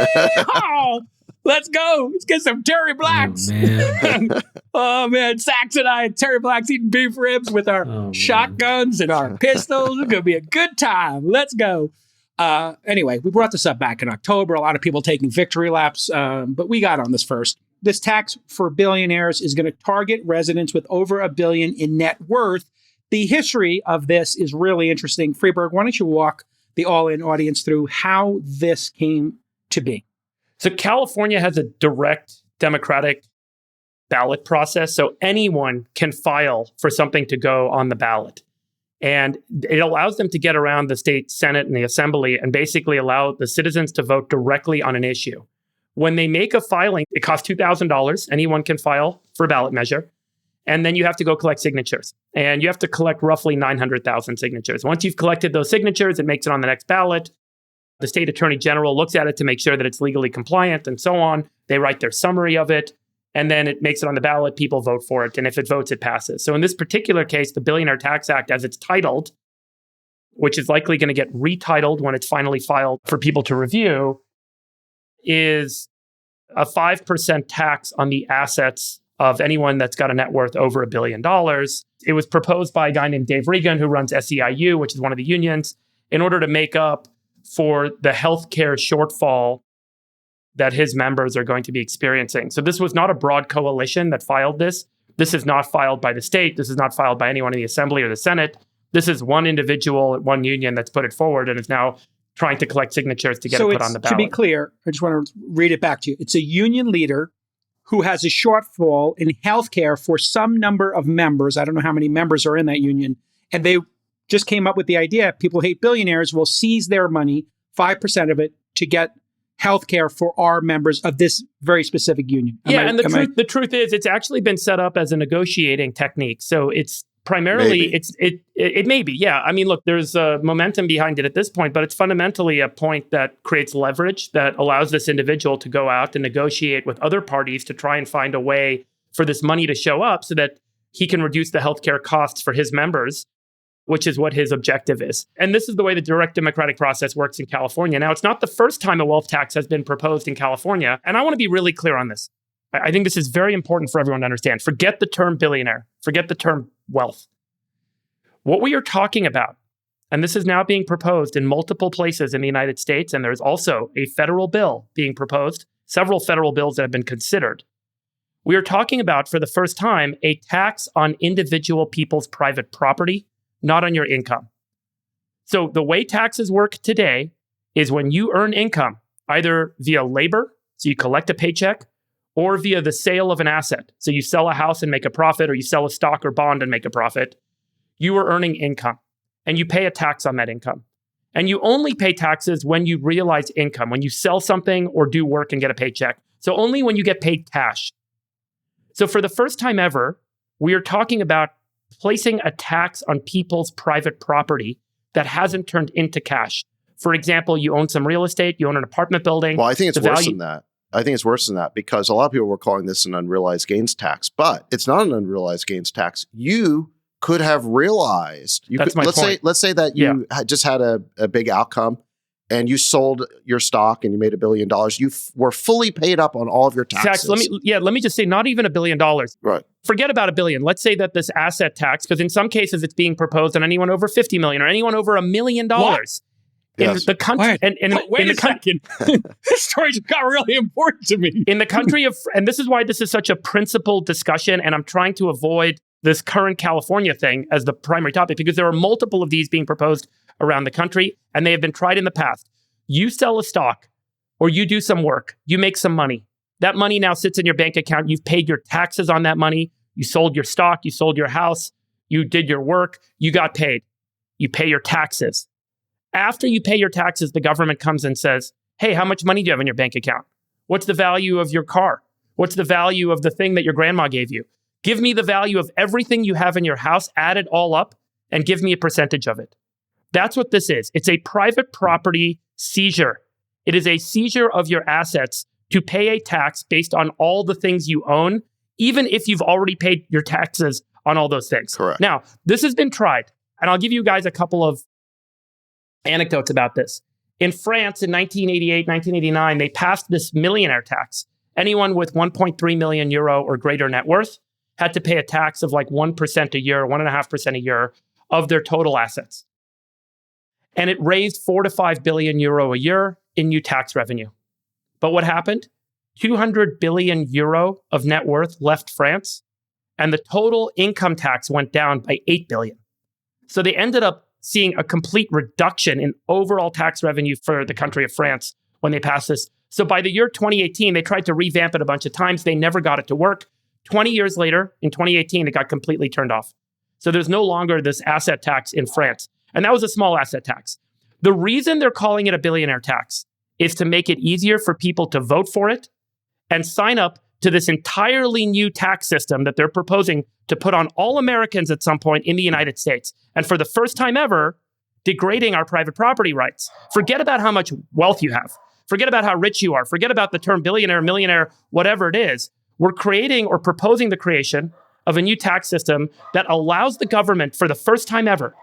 Yeehaw! Let's go! Let's get some Terry Blacks. Oh man, Sax and I and Terry Blacks eating beef ribs with our shotguns and our pistols. It's gonna be a good time. Let's go. Anyway, we brought this up back in October. A lot of people taking victory laps, but we got on this first. This tax for billionaires is going to target residents with over $1 billion in net worth. The history of this is really interesting. Freeberg, why don't you walk the all-in audience through how this came to be? So California has a direct democratic ballot process. So anyone can file for something to go on the ballot. And it allows them to get around the state Senate and the Assembly and basically allow the citizens to vote directly on an issue. When they make a filing, it costs $2,000. Anyone can file for a ballot measure. And then you have to go collect signatures. And you have to collect roughly 900,000 signatures. Once you've collected those signatures, it makes it on the next ballot. The state attorney general looks at it to make sure that it's legally compliant and so on. They write their summary of it. And then it makes it on the ballot. People vote for it. And if it votes, it passes. So in this particular case, the Billionaire Tax Act, as it's titled, which is likely going to get retitled when it's finally filed for people to review, is a 5% tax on the assets of anyone that's got a net worth over $1 billion. It was proposed by a guy named Dave Regan, who runs SEIU, which is one of the unions, in order to make up for the healthcare shortfall that his members are going to be experiencing. So this was not a broad coalition that filed this. This is not filed by the state. This is not filed by anyone in the Assembly or the Senate. This is one individual at one union that's put it forward and is now trying to collect signatures to get it put on the ballot. To be clear, I just want to read it back to you. It's a union leader who has a shortfall in healthcare for some number of members. I don't know how many members are in that union. And they just came up with the idea, people hate billionaires, will seize their money, 5% of it, to get healthcare for our members of this very specific union. The truth is, it's actually been set up as a negotiating technique. So it's primarily, it may be, yeah. I mean, look, there's a momentum behind it at this point, but it's fundamentally a point that creates leverage that allows this individual to go out and negotiate with other parties to try and find a way for this money to show up so that he can reduce the healthcare costs for his members, which is what his objective is. And this is the way the direct democratic process works in California. Now, it's not the first time a wealth tax has been proposed in California. And I want to be really clear on this. I think this is very important for everyone to understand. Forget the term billionaire. Forget the term wealth. What we are talking about, and this is now being proposed in multiple places in the United States, and there's also a federal bill being proposed, several federal bills that have been considered. We are talking about, for the first time, a tax on individual people's private property, not on your income. So the way taxes work today is when you earn income, either via labor, so you collect a paycheck, or via the sale of an asset. So you sell a house and make a profit, or you sell a stock or bond and make a profit. You are earning income, and you pay a tax on that income. And you only pay taxes when you realize income, when you sell something or do work and get a paycheck. So only when you get paid cash. So for the first time ever, we are talking about placing a tax on people's private property that hasn't turned into cash. For example, you own some real estate, you own an apartment building. Well, I think it's worse than that. I think it's worse than that because a lot of people were calling this an unrealized gains tax, but it's not an unrealized gains tax. You could have realized. Let's say that you just had a big outcome and you sold your stock and you made $1 billion. You were fully paid up on all of your taxes. Zach, let me just say, not even $1 billion. Right. Forget about $1 billion. Let's say that this asset tax, because in some cases it's being proposed on anyone over $50 million or anyone over $1 million. In the country, wait a second. This story just got really important to me. In the country of, and this is why this is such a principled discussion, and I'm trying to avoid this current California thing as the primary topic because there are multiple of these being proposed around the country, and they have been tried in the past. You sell a stock, or you do some work, you make some money. That money now sits in your bank account. You've paid your taxes on that money. You sold your stock, you sold your house, you did your work, you got paid. You pay your taxes. After you pay your taxes, the government comes and says, Hey, how much money do you have in your bank account? What's the value of your car? What's the value of the thing that your grandma gave you? Give me the value of everything you have in your house, add it all up, and give me a percentage of it. That's what this is. It's a private property seizure. It is a seizure of your assets to pay a tax based on all the things you own, even if you've already paid your taxes on all those things. Correct. Now, this has been tried, and I'll give you guys a couple of anecdotes about this. In France in 1988, 1989, they passed this millionaire tax. Anyone with 1.3 million euro or greater net worth had to pay a tax of like 1% a year, 1.5% a year of their total assets. And it raised 4 to 5 billion euro a year in new tax revenue. But what happened? 200 billion euro of net worth left France, and the total income tax went down by 8 billion. So they ended up seeing a complete reduction in overall tax revenue for the country of France when they passed this. So by the year 2018, they tried to revamp it a bunch of times. They never got it to work. 20 years later, in 2018, it got completely turned off. So there's no longer this asset tax in France. And that was a small asset tax. The reason they're calling it a billionaire tax is to make it easier for people to vote for it and sign up to this entirely new tax system that they're proposing to put on all Americans at some point in the United States. And for the first time ever, degrading our private property rights. Forget about how much wealth you have. Forget about how rich you are. Forget about the term billionaire, millionaire, whatever it is. We're creating or proposing the creation of a new tax system that allows the government for the first time ever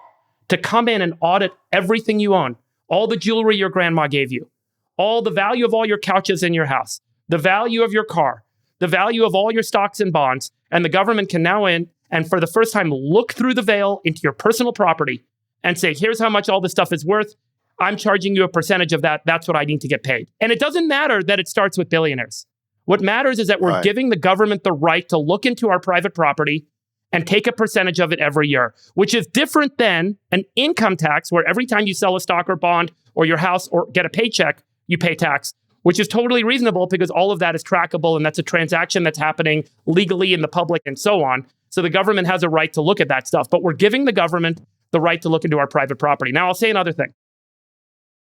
to come in and audit everything you own, all the jewelry your grandma gave you, all the value of all your couches in your house, the value of your car, the value of all your stocks and bonds. And the government can now in and for the first time look through the veil into your personal property and say, here's how much all this stuff is worth. I'm charging you a percentage of that. That's what I need to get paid. And it doesn't matter that it starts with billionaires. What matters is that we're giving the government the right to look into our private property and take a percentage of it every year, which is different than an income tax where every time you sell a stock or bond or your house or get a paycheck, you pay tax, which is totally reasonable because all of that is trackable and that's a transaction that's happening legally in the public and so on. So the government has a right to look at that stuff, but we're giving the government the right to look into our private property. Now, I'll say another thing.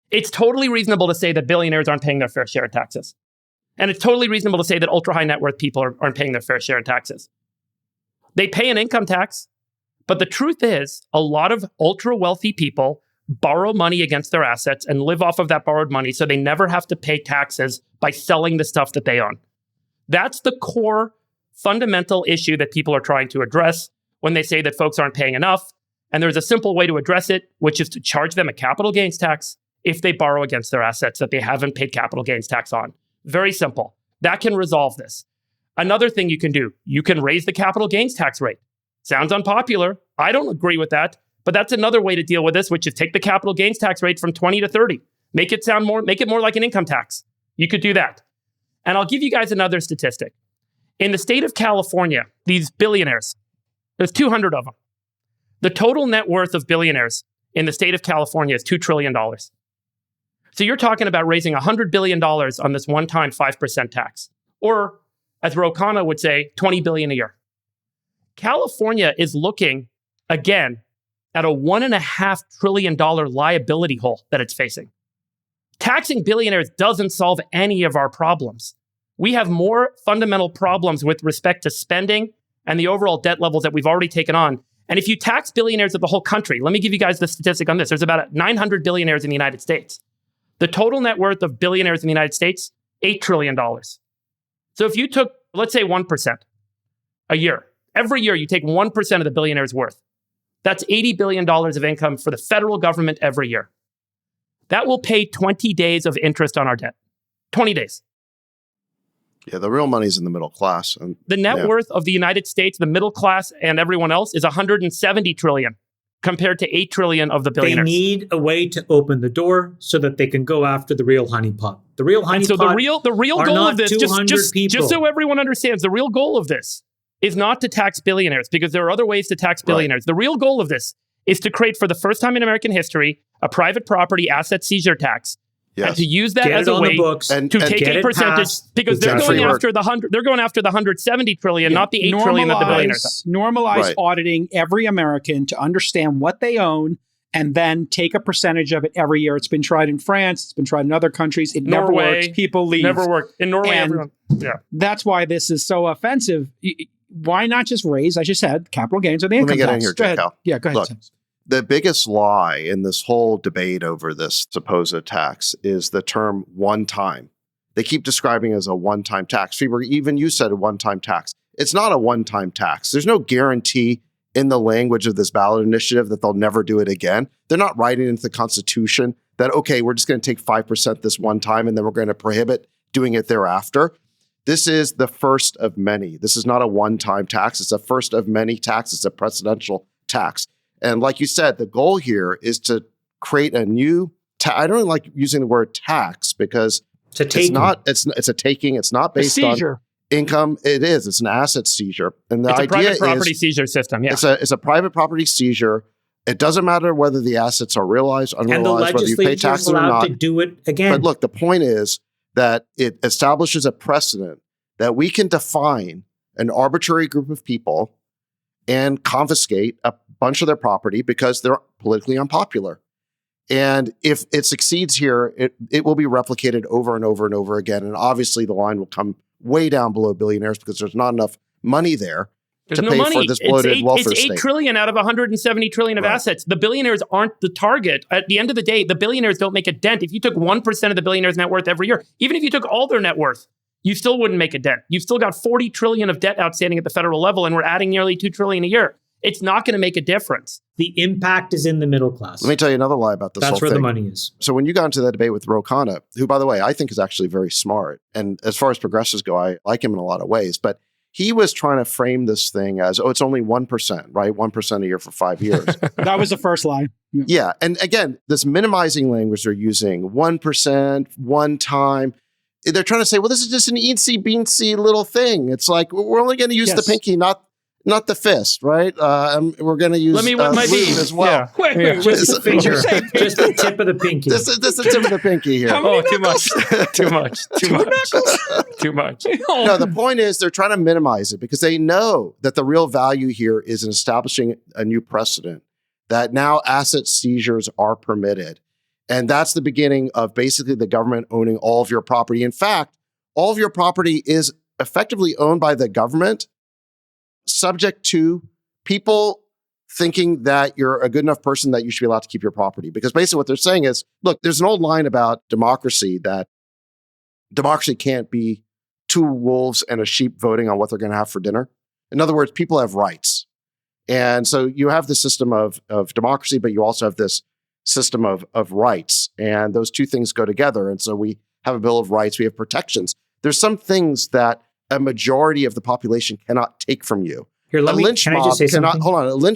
It's totally reasonable to say that billionaires aren't paying their fair share of taxes. And it's totally reasonable to say that ultra high net worth people aren't paying their fair share of taxes. They pay an income tax, but the truth is a lot of ultra wealthy people borrow money against their assets and live off of that borrowed money so they never have to pay taxes by selling the stuff that they own. That's the core fundamental issue that people are trying to address when they say that folks aren't paying enough. And there's a simple way to address it, which is to charge them a capital gains tax if they borrow against their assets that they haven't paid capital gains tax on. Very simple. That can resolve this. Another thing you can do, you can raise the capital gains tax rate. Sounds unpopular. I don't agree with that, but that's another way to deal with this, which is take the capital gains tax rate from 20 to 30. Make it more like an income tax. You could do that. And I'll give you guys another statistic. In the state of California, these billionaires, there's 200 of them. The total net worth of billionaires in the state of California is $2 trillion. So you're talking about raising $100 billion on this one-time 5% tax. Or, as Ro Khanna would say, $20 billion a year. California is looking, again, at a $1.5 trillion liability hole that it's facing. Taxing billionaires doesn't solve any of our problems. We have more fundamental problems with respect to spending and the overall debt levels that we've already taken on. And if you tax billionaires of the whole country, let me give you guys the statistic on this. There's about 900 billionaires in the United States. The total net worth of billionaires in the United States, $8 trillion. So if you took, let's say 1% a year, every year you take 1% of the billionaire's worth. That's $80 billion of income for the federal government every year. That will pay 20 days of interest on our debt. 20 days. Yeah, the real money's in the middle class. And the net worth of the United States, the middle class and everyone else is 170 trillion compared to 8 trillion of the billionaires. They need a way to open the door so that they can go after the real honeypot. The real honeypot. And so the real goal of this, just so everyone understands, the real goal of this is not to tax billionaires because there are other ways to tax billionaires. Right. The real goal of this is to create, for the first time in American history, a private property asset seizure tax. Yes. And to use that as a way to take a percentage, because they're going after the 170 trillion, not the 8 trillion that the billionaires have. Normalize auditing every American to understand what they own and then take a percentage of it every year. It's been tried in France. It's been tried in other countries. It never works. People leave. Never worked. In Norway, And everyone. Yeah. That's why this is so offensive. Why not just raise, as you said, capital gains or the Let income me get tax? in here, Go ahead. Cal. Yeah, go ahead. Look, Tim. the biggest lie in this whole debate over this supposed tax is the term one time. They keep describing it as a one-time tax. Fieber, even you said a one-time tax. It's not a one-time tax. There's no guarantee in the language of this ballot initiative that they'll never do it again. They're not writing into the Constitution that, okay, we're just going to take 5% this one time and then we're going to prohibit doing it thereafter. This is the first of many. This is not a one-time tax. It's a first of many tax. It's a precedential tax. And like you said, the goal here is to create a new I don't like using the word tax because it's a taking. It's not based on income. It is. It's an asset seizure. And the It's a idea private property seizure system. Yeah. It's a private property seizure. It doesn't matter whether the assets are realized, unrealized, whether you pay taxes or not. To do it again. But look, the point is that it establishes a precedent that we can define an arbitrary group of people and confiscate a bunch of their property because they're politically unpopular. And if it succeeds here, it will be replicated over and over and over again. And obviously the line will come way down below billionaires because there's not enough money there to pay for this bloated welfare state. It's $8 trillion out of $170 trillion of assets. The billionaires aren't the target. At the end of the day, the billionaires don't make a dent. If you took 1% of the billionaires' net worth every year, even if you took all their net worth, you still wouldn't make a dent. You've still got $40 trillion of debt outstanding at the federal level, and we're adding nearly $2 trillion a year. It's not going to make a difference. The impact is in the middle class. Let me tell you another lie about this whole thing. That's where the money is. So when you got into that debate with Ro Khanna, who, by the way, I think is actually very smart, and as far as progressives go, I like him in a lot of ways, but he was trying to frame this thing as, it's only 1%, right? 1% a year for 5 years. That was the first line. Yeah. And again, this minimizing language they're using, 1%, one time. They're trying to say, well, this is just an eensy-beensy little thing. It's like, we're only going to use the pinky, not the fist, right? We're going to use Let me wet my lube bead as well. Yeah. Wait, just the finger. Just the tip of the pinky. This is the tip of the pinky here. Oh, too much. Too much. Too much. No, the point is they're trying to minimize it because they know that the real value here is in establishing a new precedent that now asset seizures are permitted. And that's the beginning of basically the government owning all of your property. In fact, all of your property is effectively owned by the government, subject to people thinking that you're a good enough person that you should be allowed to keep your property. Because basically what they're saying is, look, there's an old line about democracy that democracy can't be two wolves and a sheep voting on what they're going to have for dinner. In other words, people have rights. And so you have the system of democracy, but you also have this system of rights. And those two things go together. And so we have a Bill of Rights, we have protections. There's some things that a majority of the population cannot take from you. Here, A lynch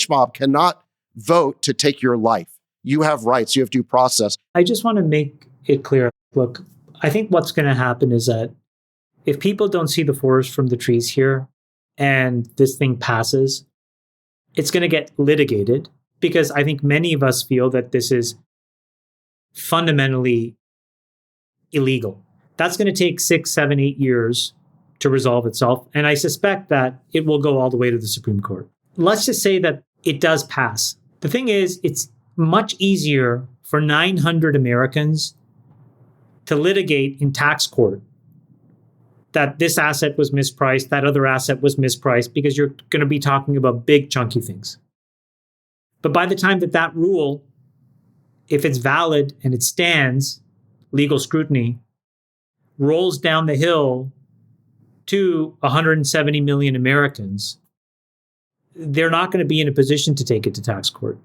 mob cannot vote to take your life. You have rights, you have due process. I just want to make it clear. Look, I think what's going to happen is that if people don't see the forest from the trees here and this thing passes, it's going to get litigated because I think many of us feel that this is fundamentally illegal. That's going to take 6, 7, 8 years to resolve itself. And I suspect that it will go all the way to the Supreme Court. Let's just say that it does pass. The thing is, it's much easier for 900 Americans to litigate in tax court that this asset was mispriced, that other asset was mispriced, because you're going to be talking about big chunky things. But by the time that rule, if it's valid and it stands, legal scrutiny, rolls down the hill to 170 million Americans, they're not going to be in a position to take it to tax court.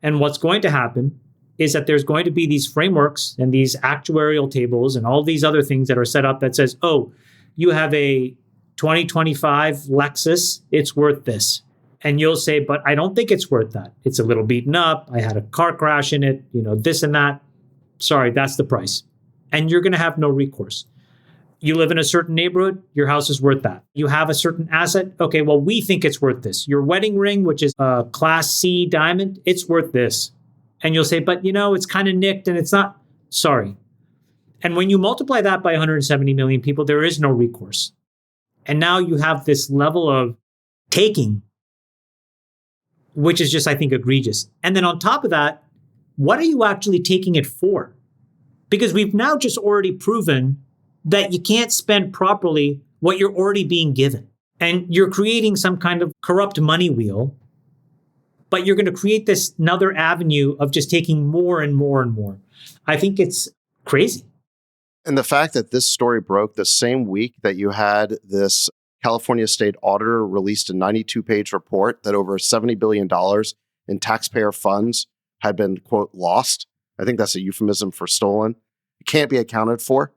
And what's going to happen is that there's going to be these frameworks and these actuarial tables and all these other things that are set up that says, oh, you have a 2025 Lexus, it's worth this. And you'll say, but I don't think it's worth that. It's a little beaten up. I had a car crash in it, this and that. Sorry, that's the price. And you're going to have no recourse. You live in a certain neighborhood, your house is worth that. You have a certain asset. Okay, well, we think it's worth this. Your wedding ring, which is a Class C diamond, it's worth this. And you'll say, but it's kind of nicked and it's not. Sorry. And when you multiply that by 170 million people, there is no recourse. And now you have this level of taking, which is just, I think, egregious. And then on top of that, what are you actually taking it for? Because we've now just already proven that you can't spend properly what you're already being given. And you're creating some kind of corrupt money wheel, but you're going to create this another avenue of just taking more and more and more. I think it's crazy. And the fact that this story broke the same week that you had this California state auditor released a 92-page report that over $70 billion in taxpayer funds had been, quote, lost. I think that's a euphemism for stolen. It can't be accounted for.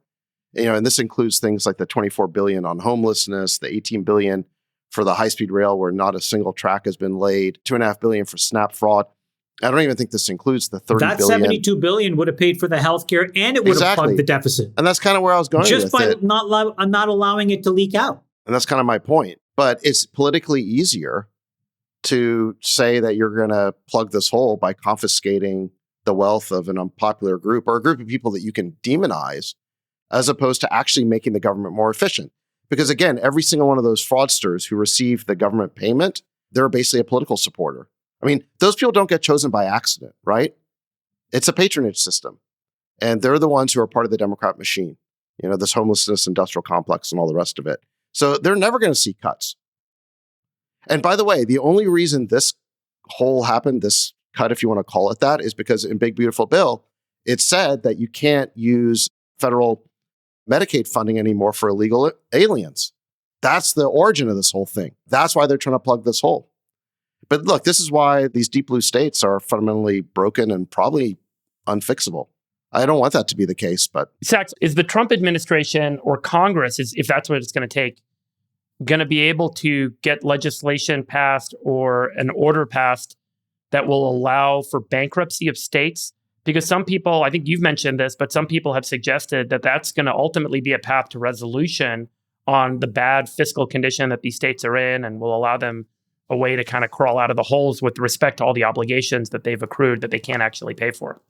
And this includes things like the $24 billion on homelessness, the $18 billion for the high-speed rail where not a single track has been laid, $2.5 billion for SNAP fraud. I don't even think this includes the $30 billion. That $72 billion would have paid for the healthcare and it would have plugged the deficit. And that's kind of where I was going just with by it. not allowing it to leak out. And that's kind of my point. But it's politically easier to say that you're going to plug this hole by confiscating the wealth of an unpopular group or a group of people that you can demonize, as opposed to actually making the government more efficient. Because again, every single one of those fraudsters who receive the government payment, they're basically a political supporter. I mean, those people don't get chosen by accident, right? It's a patronage system. And they're the ones who are part of the Democrat machine, this homelessness industrial complex and all the rest of it. So they're never going to see cuts. And by the way, the only reason this hole happened, this cut, if you want to call it that, is because in Big Beautiful Bill, it said that you can't use federal Medicaid funding anymore for illegal aliens. That's the origin of this whole thing. That's why they're trying to plug this hole. But look, this is why these deep blue states are fundamentally broken and probably unfixable. I don't want that to be the case, but... Sachs, is the Trump administration or Congress, if that's what it's going to take, going to be able to get legislation passed or an order passed that will allow for bankruptcy of states? Because some people, I think you've mentioned this, but some people have suggested that that's going to ultimately be a path to resolution on the bad fiscal condition that these states are in and will allow them a way to kind of crawl out of the holes with respect to all the obligations that they've accrued that they can't actually pay for.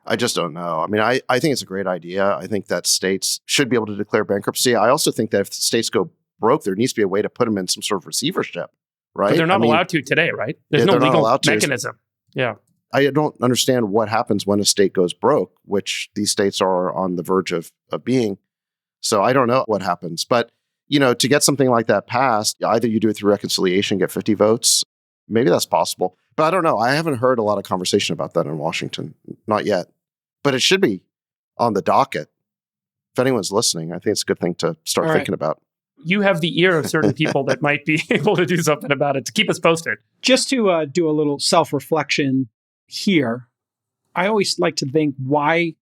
I just don't know. I mean, I think it's a great idea. I think that states should be able to declare bankruptcy. I also think that if states go broke, there needs to be a way to put them in some sort of receivership, right? But they're not allowed to today, right? There's no legal mechanism. Yeah. I don't understand what happens when a state goes broke, which these states are on the verge of being. So I don't know what happens. But, to get something like that passed, either you do it through reconciliation, get 50 votes. Maybe that's possible. But I don't know. I haven't heard a lot of conversation about that in Washington. Not yet. But it should be on the docket. If anyone's listening, I think it's a good thing to start thinking about. You have the ear of certain people that might be able to do something about it. To keep us posted. Just to do a little self-reflection here, I always like to think why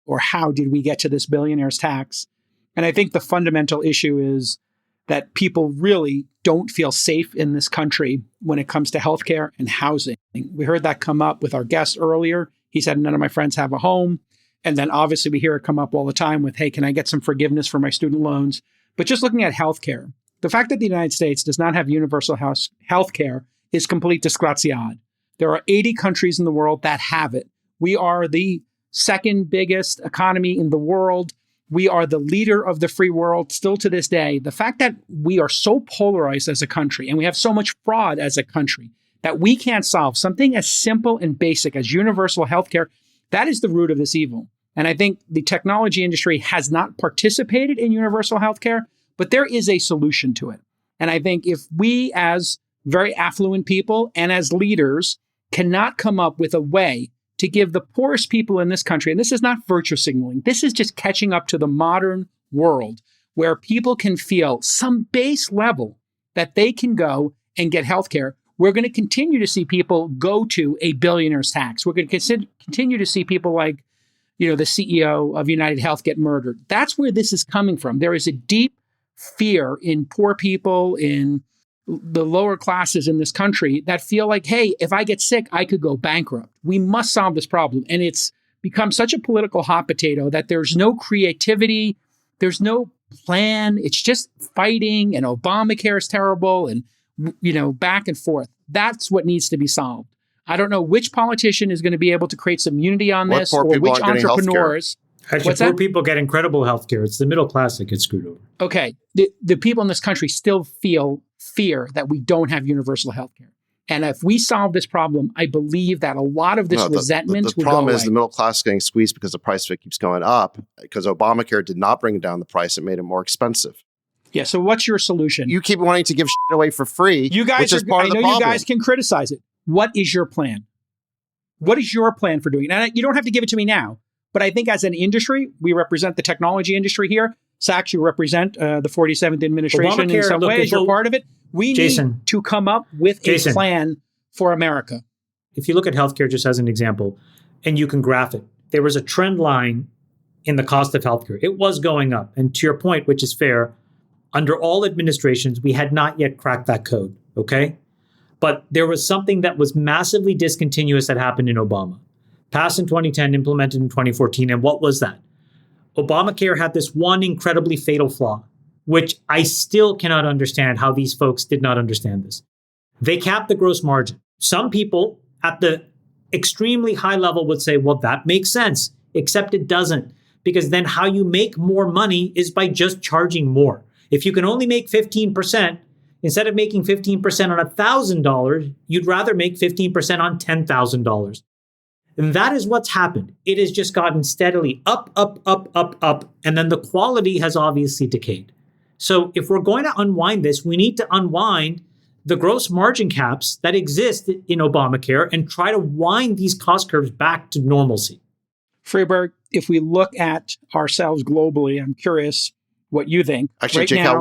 or how did we get to this billionaire's tax? And I think the fundamental issue is that people really don't feel safe in this country when it comes to healthcare and housing. We heard that come up with our guest earlier. He said, none of my friends have a home. And then obviously we hear it come up all the time with, hey, can I get some forgiveness for my student loans? But just looking at healthcare, the fact that the United States does not have universal healthcare is complete disgraziad. There are 80 countries in the world that have it. We are the second biggest economy in the world. We are the leader of the free world still to this day. The fact that we are so polarized as a country and we have so much fraud as a country that we can't solve something as simple and basic as universal healthcare, that is the root of this evil. And I think the technology industry has not participated in universal healthcare, but there is a solution to it. And I think if we as very affluent people and as leaders cannot come up with a way to give the poorest people in this country, and this is not virtue signaling, this is just catching up to the modern world where people can feel some base level that they can go and get healthcare, we're going to continue to see people go to a billionaire's tax. We're going to continue to see people like, the CEO of United Health get murdered. That's where this is coming from. There is a deep fear in poor people, in the lower classes in this country that feel like, hey, if I get sick, I could go bankrupt. We must solve this problem. And it's become such a political hot potato that there's no creativity. There's no plan. It's just fighting, and Obamacare is terrible, and, back and forth. That's what needs to be solved. I don't know which politician is going to be able to create some unity on this, or which entrepreneurs. Actually, poor people get incredible health care. It's the middle class that gets screwed over. Okay. The people in this country still feel fear that we don't have universal health care. And if we solve this problem, I believe that a lot of this resentment the would go problem away. is the middle class getting squeezed because the price of it keeps going up, because Obamacare did not bring down the price. It made it more expensive. Yeah. So what's your solution? You keep wanting to give shit away for free, You guys which is part I of the know problem. you guys can criticize it. What is your plan? What is your plan for doing it? And you don't have to give it to me now, but I think as an industry, we represent the technology industry here. Sachs, you represent the 47th administration in some ways. You're part of it. We need to come up with a plan for America. If you look at healthcare just as an example, and you can graph it, there was a trend line in the cost of healthcare. It was going up. And to your point, which is fair, under all administrations, we had not yet cracked that code, okay? But there was something that was massively discontinuous that happened in Obama. Passed in 2010, implemented in 2014. And what was that? Obamacare had this one incredibly fatal flaw, which I still cannot understand how these folks did not understand this. They capped the gross margin. Some people at the extremely high level would say, well, that makes sense, except it doesn't, because then how you make more money is by just charging more. If you can only make 15%, instead of making 15% on $1,000, you'd rather make 15% on $10,000. And that is what's happened. It has just gotten steadily up, and then the quality has obviously decayed. So if we're going to unwind this, we need to unwind the gross margin caps that exist in Obamacare and try to wind these cost curves back to normalcy. Freeberg, if we look at ourselves globally, I'm curious what you think. Actually, right Jake, now,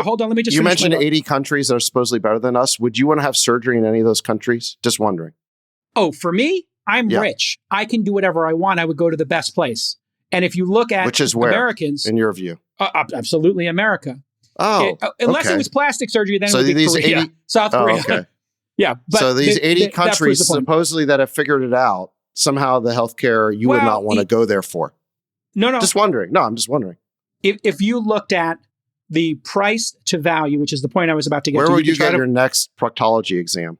hold on, let me just you finish mentioned 80 countries that are supposedly better than us. Would you want to have surgery in any of those countries? Just wondering. Oh, for me, I'm rich. I can do whatever I want. I would go to the best place. And if you look at which is where, Americans, in your view? Absolutely America. Oh, unless it was plastic surgery, then it would be Korea, 80, South Korea. Okay. Yeah. But so these 80 countries supposedly that have figured it out, somehow the healthcare you would not want to go there for. No. Just wondering. No, I'm just wondering. If you looked at the price to value, which is the point I was about to get to. Where would you get your next proctology exam?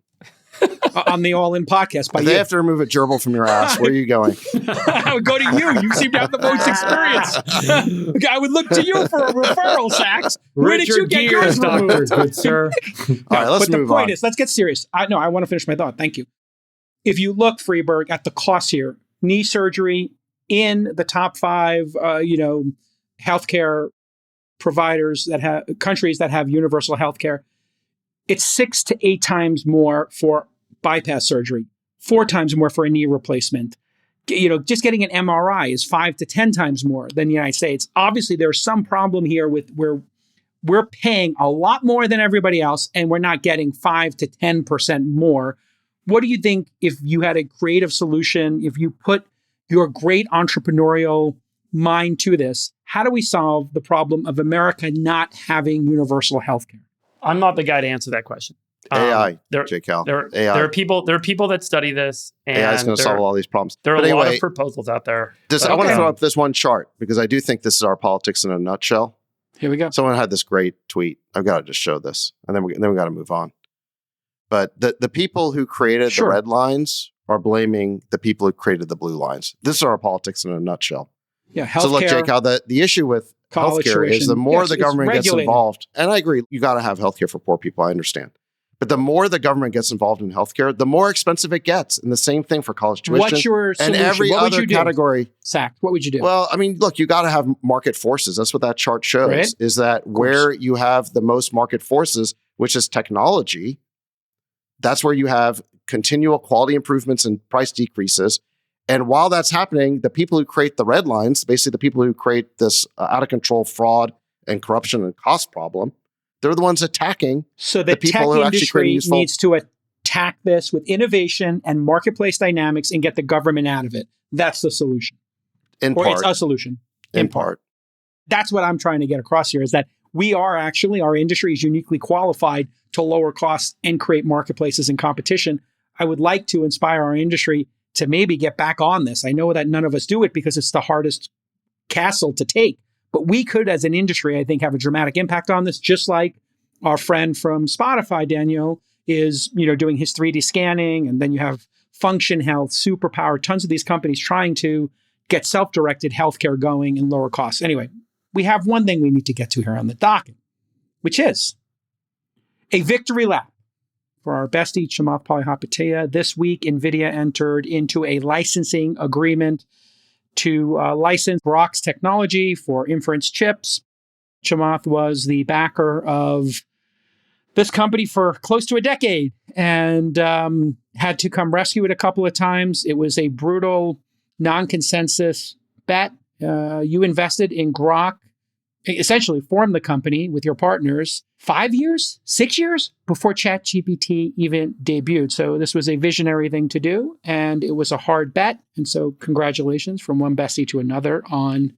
On the All In podcast. By they have to remove a gerbil from your ass. Where are you going? I would go to you. You seem to have the most experience. I would look to you for a referral, Sachs. Where did you get yours removed? Good sir. All right, let's move on. But the point is, let's get serious. I want to finish my thought. Thank you. If you look, Freeberg, at the costs here, knee surgery in the top 5, healthcare providers that have countries that have universal healthcare, it's 6 to 8 times more for bypass surgery, 4 times more for a knee replacement. Just getting an MRI is 5 to 10 times more than the United States. Obviously, there's some problem here with where we're paying a lot more than everybody else, and we're not getting 5 to 10% more. What do you think if you had a creative solution, if you put your great entrepreneurial mind to this? How do we solve the problem of America not having universal healthcare? I'm not the guy to answer that question. AI, J-Cal. There AI. are people that study this. And AI is going to solve all these problems. There are a lot of proposals out there. I want to throw up this one chart because I do think this is our politics in a nutshell. Here we go. Someone had this great tweet. I've got to just show this, and then we got to move on. But the people who created the red lines are blaming the people who created the blue lines. This is our politics in a nutshell. Yeah, healthcare. So look, J-Cal, the issue with healthcare is the more the government gets involved, and I agree, you got to have healthcare for poor people. I understand. But the more the government gets involved in healthcare, the more expensive it gets. And the same thing for college tuition. What's your solution? And every other category. Zach, what would you do? Well, I mean, look, you got to have market forces. That's what that chart shows, right? Is that where you have the most market forces, which is technology, that's where you have continual quality improvements and price decreases. And while that's happening, the people who create the red lines, basically the people who create this out of control fraud and corruption and cost problem, they're the ones attacking the people who actually create useful. Needs to attack this with innovation and marketplace dynamics and get the government out of it. That's the solution. It's a solution. In part. That's what I'm trying to get across here is that our industry is uniquely qualified to lower costs and create marketplaces and competition. I would like to inspire our industry to maybe get back on this. I know that none of us do it because it's the hardest castle to take. But we could, as an industry, I think, have a dramatic impact on this, just like our friend from Spotify, Daniel, is doing his 3D scanning. And then you have Function Health, Superpower, tons of these companies trying to get self-directed healthcare going and lower costs. Anyway, we have one thing we need to get to here on the docket, which is a victory lap for our bestie, Chamath Palihapitiya. This week, NVIDIA entered into a licensing agreement to license Groq's technology for inference chips. Chamath was the backer of this company for close to a decade and had to come rescue it a couple of times. It was a brutal non-consensus bet. You invested in Groq, essentially formed the company with your partners 5 years, 6 years before ChatGPT even debuted. So this was a visionary thing to do, and it was a hard bet. And so congratulations from one bestie to another on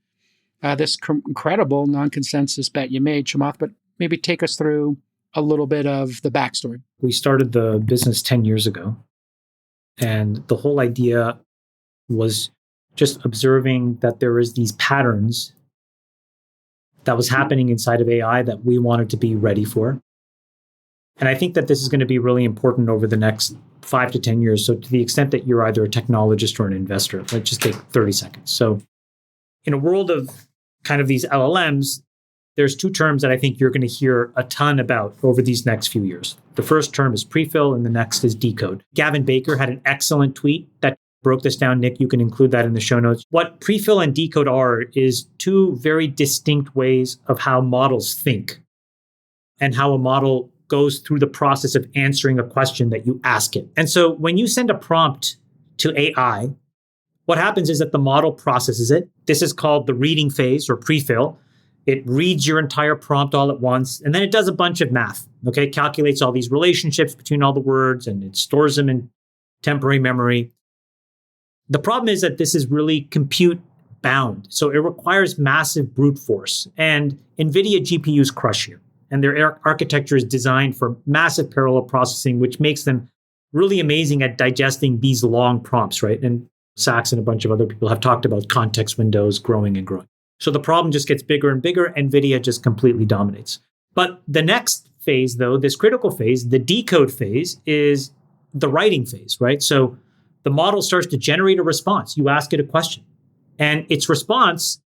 this incredible non-consensus bet you made, Chamath. But maybe take us through a little bit of the backstory. We started the business 10 years ago, and the whole idea was just observing that there is these patterns that was happening inside of AI that we wanted to be ready for. And I think that this is going to be really important over the next 5 to 10 years. So to the extent that you're either a technologist or an investor, let's just take 30 seconds. So in a world of kind of these LLMs, there's two terms that I think you're going to hear a ton about over these next few years. The first term is prefill and the next is decode. Gavin Baker had an excellent tweet that broke this down. Nick, you can include that in the show notes. What prefill and decode are is two very distinct ways of how models think and how a model goes through the process of answering a question that you ask it. And so when you send a prompt to AI, what happens is that the model processes it. This is called the reading phase or prefill. It reads your entire prompt all at once, and then it does a bunch of math, okay? Calculates all these relationships between all the words, and it stores them in temporary memory. The problem is that this is really compute bound. So it requires massive brute force. And NVIDIA GPUs crush here. And their architecture is designed for massive parallel processing, which makes them really amazing at digesting these long prompts, right? And Sachs and a bunch of other people have talked about context windows growing and growing. So the problem just gets bigger and bigger. NVIDIA just completely dominates. But the next phase, though, this critical phase, the decode phase, is the writing phase, right? So the model starts to generate a response. You ask it a question, and its response,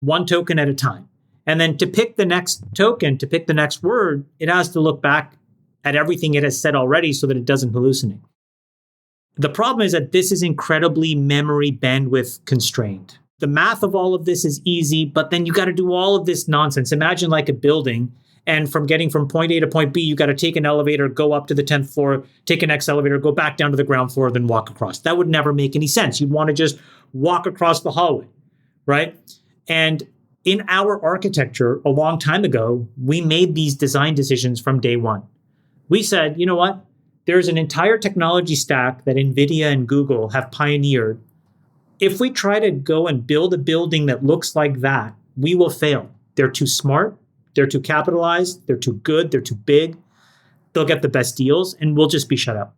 one token at a time. And then to pick the next token, to pick the next word, it has to look back at everything it has said already so that it doesn't hallucinate. The problem is that this is incredibly memory bandwidth constrained. The math of all of this is easy, but then you got to do all of this nonsense. Imagine like a building, and from getting from point A to point B, you got to take an elevator, go up to the 10th floor, take a next elevator, go back down to the ground floor, then walk across. That would never make any sense. You'd want to just walk across the hallway, right? And in our architecture, a long time ago, we made these design decisions from day one. We said, you know what? There's an entire technology stack that NVIDIA and Google have pioneered. If we try to go and build a building that looks like that, we will fail. They're too smart. They're too capitalized. They're too good. They're too big. They'll get the best deals, and we'll just be shut up.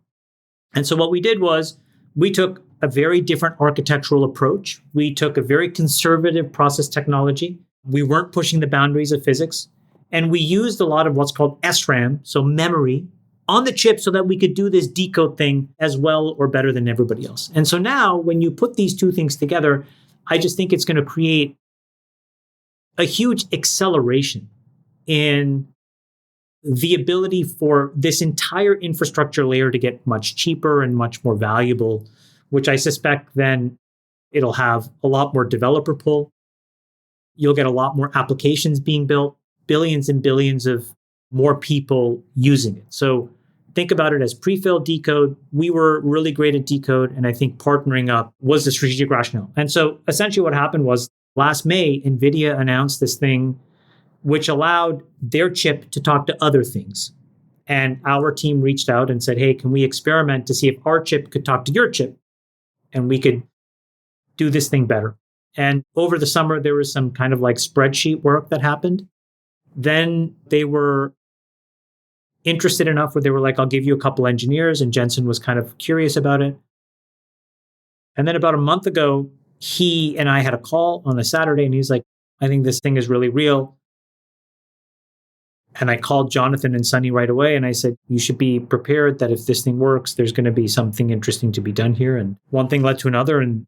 And so what we did was we took a very different architectural approach. We took a very conservative process technology. We weren't pushing the boundaries of physics. And we used a lot of what's called SRAM, so memory, on the chip so that we could do this decode thing as well or better than everybody else. And so now when you put these two things together, I just think it's going to create a huge acceleration in the ability for this entire infrastructure layer to get much cheaper and much more valuable, which I suspect then it'll have a lot more developer pull. You'll get a lot more applications being built, billions and billions of more people using it. So think about it as prefill, decode. We were really great at decode, and I think partnering up was the strategic rationale. And so essentially what happened was last May, NVIDIA announced this thing which allowed their chip to talk to other things. And our team reached out and said, hey, can we experiment to see if our chip could talk to your chip and we could do this thing better? And over the summer, there was some kind of like spreadsheet work that happened. Then they were interested enough where they were like, I'll give you a couple engineers. And Jensen was kind of curious about it. And then about a month ago, he and I had a call on a Saturday, and he's like, I think this thing is really real. And I called Jonathan and Sunny right away, and I said, you should be prepared that if this thing works, there's going to be something interesting to be done here. And one thing led to another, and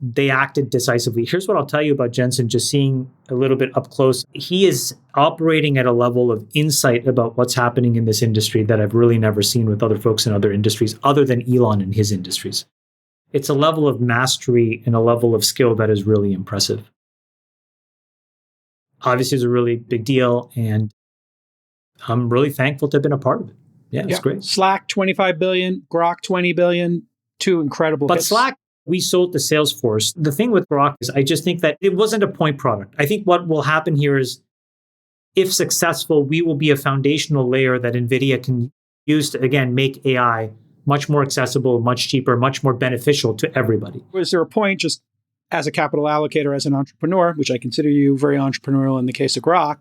they acted decisively. Here's what I'll tell you about Jensen, just seeing a little bit up close. He is operating at a level of insight about what's happening in this industry that I've really never seen with other folks in other industries, other than Elon in his industries. It's a level of mastery and a level of skill that is really impressive. Obviously, it's a really big deal, and I'm really thankful to have been a part of it. Yeah, it's great. Slack, 25 billion, Groq, 20 billion, two incredible But hits. Slack, we sold to Salesforce. The thing with Groq is I just think that it wasn't a point product. I think what will happen here is, if successful, we will be a foundational layer that NVIDIA can use to, again, make AI much more accessible, much cheaper, much more beneficial to everybody. Was there a point, just as a capital allocator, as an entrepreneur, which I consider you very entrepreneurial in the case of Groq,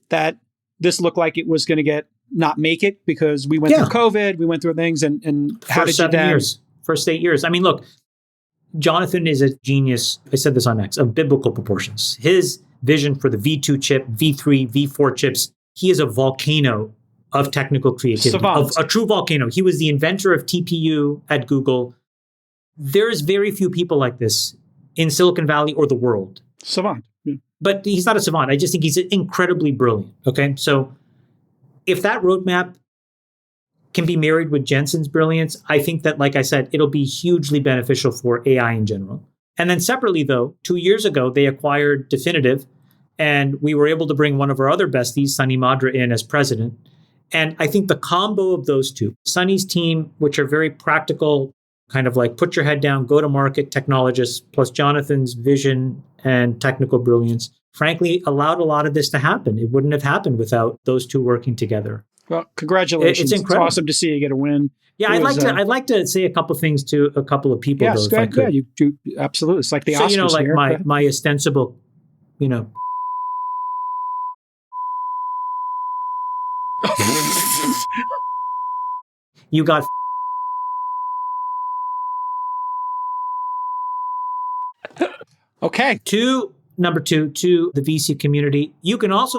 that this looked like it was going to not make it because we went through COVID, we went through things, and how did you then? First 8 years. I mean, look, Jonathan is a genius, I said this on X, of biblical proportions. His vision for the V2 chip, V3, V4 chips, he is a volcano of technical creativity, of a true volcano. He was the inventor of TPU at Google. There's very few people like this in Silicon Valley or the world. Savant. Yeah. But he's not a savant. I just think he's incredibly brilliant. Okay. So if that roadmap can be married with Jensen's brilliance, I think that, like I said, it'll be hugely beneficial for AI in general. And then separately, though, 2 years ago, they acquired Definitive, and we were able to bring one of our other besties, Sunny Madra, in as president. And I think the combo of those two, Sunny's team, which are very practical, kind of like put your head down, go to market technologists, plus Jonathan's vision and technical brilliance, frankly, allowed a lot of this to happen. It wouldn't have happened without those two working together. Well, congratulations. It's incredible. Awesome to see you get a win. Yeah, I'd like to say a couple things to a couple of people, yes, though, if I could. Yeah, you do. Absolutely. It's like the Oscars. So, like here. my ostensible, you got okay. Number two, to the VC community, you can also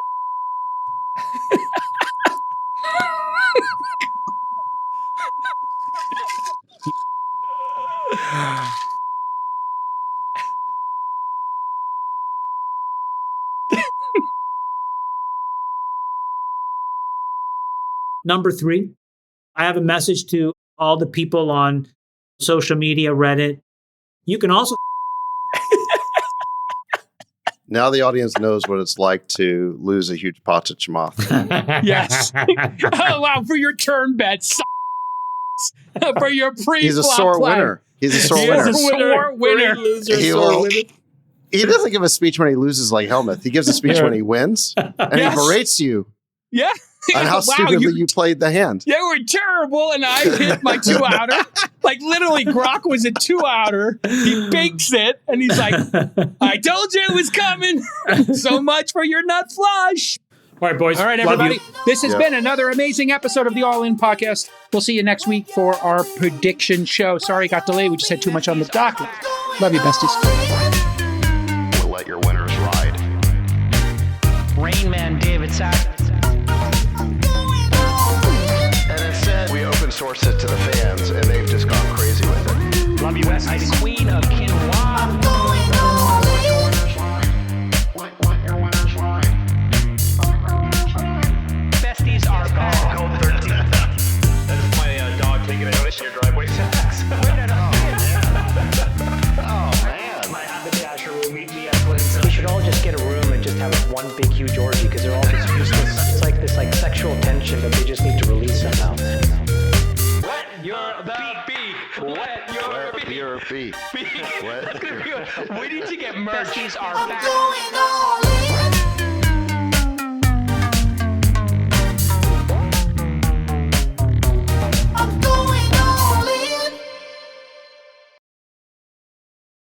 Number three, I have a message to all the people on social media, Reddit. You can also Now the audience knows what it's like to lose a huge pot to Chamath. Yes. Oh, wow. For your turn bets. For your pre-flop He's a sore play. winner. He's a sore He winner. is a sore winner. He doesn't give a speech when he loses like Helmuth. He gives a speech when he wins, and he berates you Yeah. on how stupidly you played the hand. They were terrible, and I hit my 2-outer. Like, literally, Groq was a 2-outer. He bakes it, and he's like, I told you it was coming. So much for your nut flush. All right, boys. All right, Love everybody. you. This has been another amazing episode of the All In Podcast. We'll see you next week for our prediction show. Sorry it got delayed. We just had too much on the docket. Love you, besties. We'll let your winners ride. Rain Man David Sack. And instead, we open source it to the fans, and they've just gone crazy with it. Love you, Bestie. Queen of Quinoa. Besties are gone. 13. That is my dog taking a notice in your driveway. Oh, man. My haberdasher will meet me at Clinton. We should all just get a room and just have one big huge orgy because they're all just useless. It's like this sexual tension that they just need to release somehow. Wet your beak. Wet your beak. Your feet. We need to get merch. Besties are I'm back. going all in.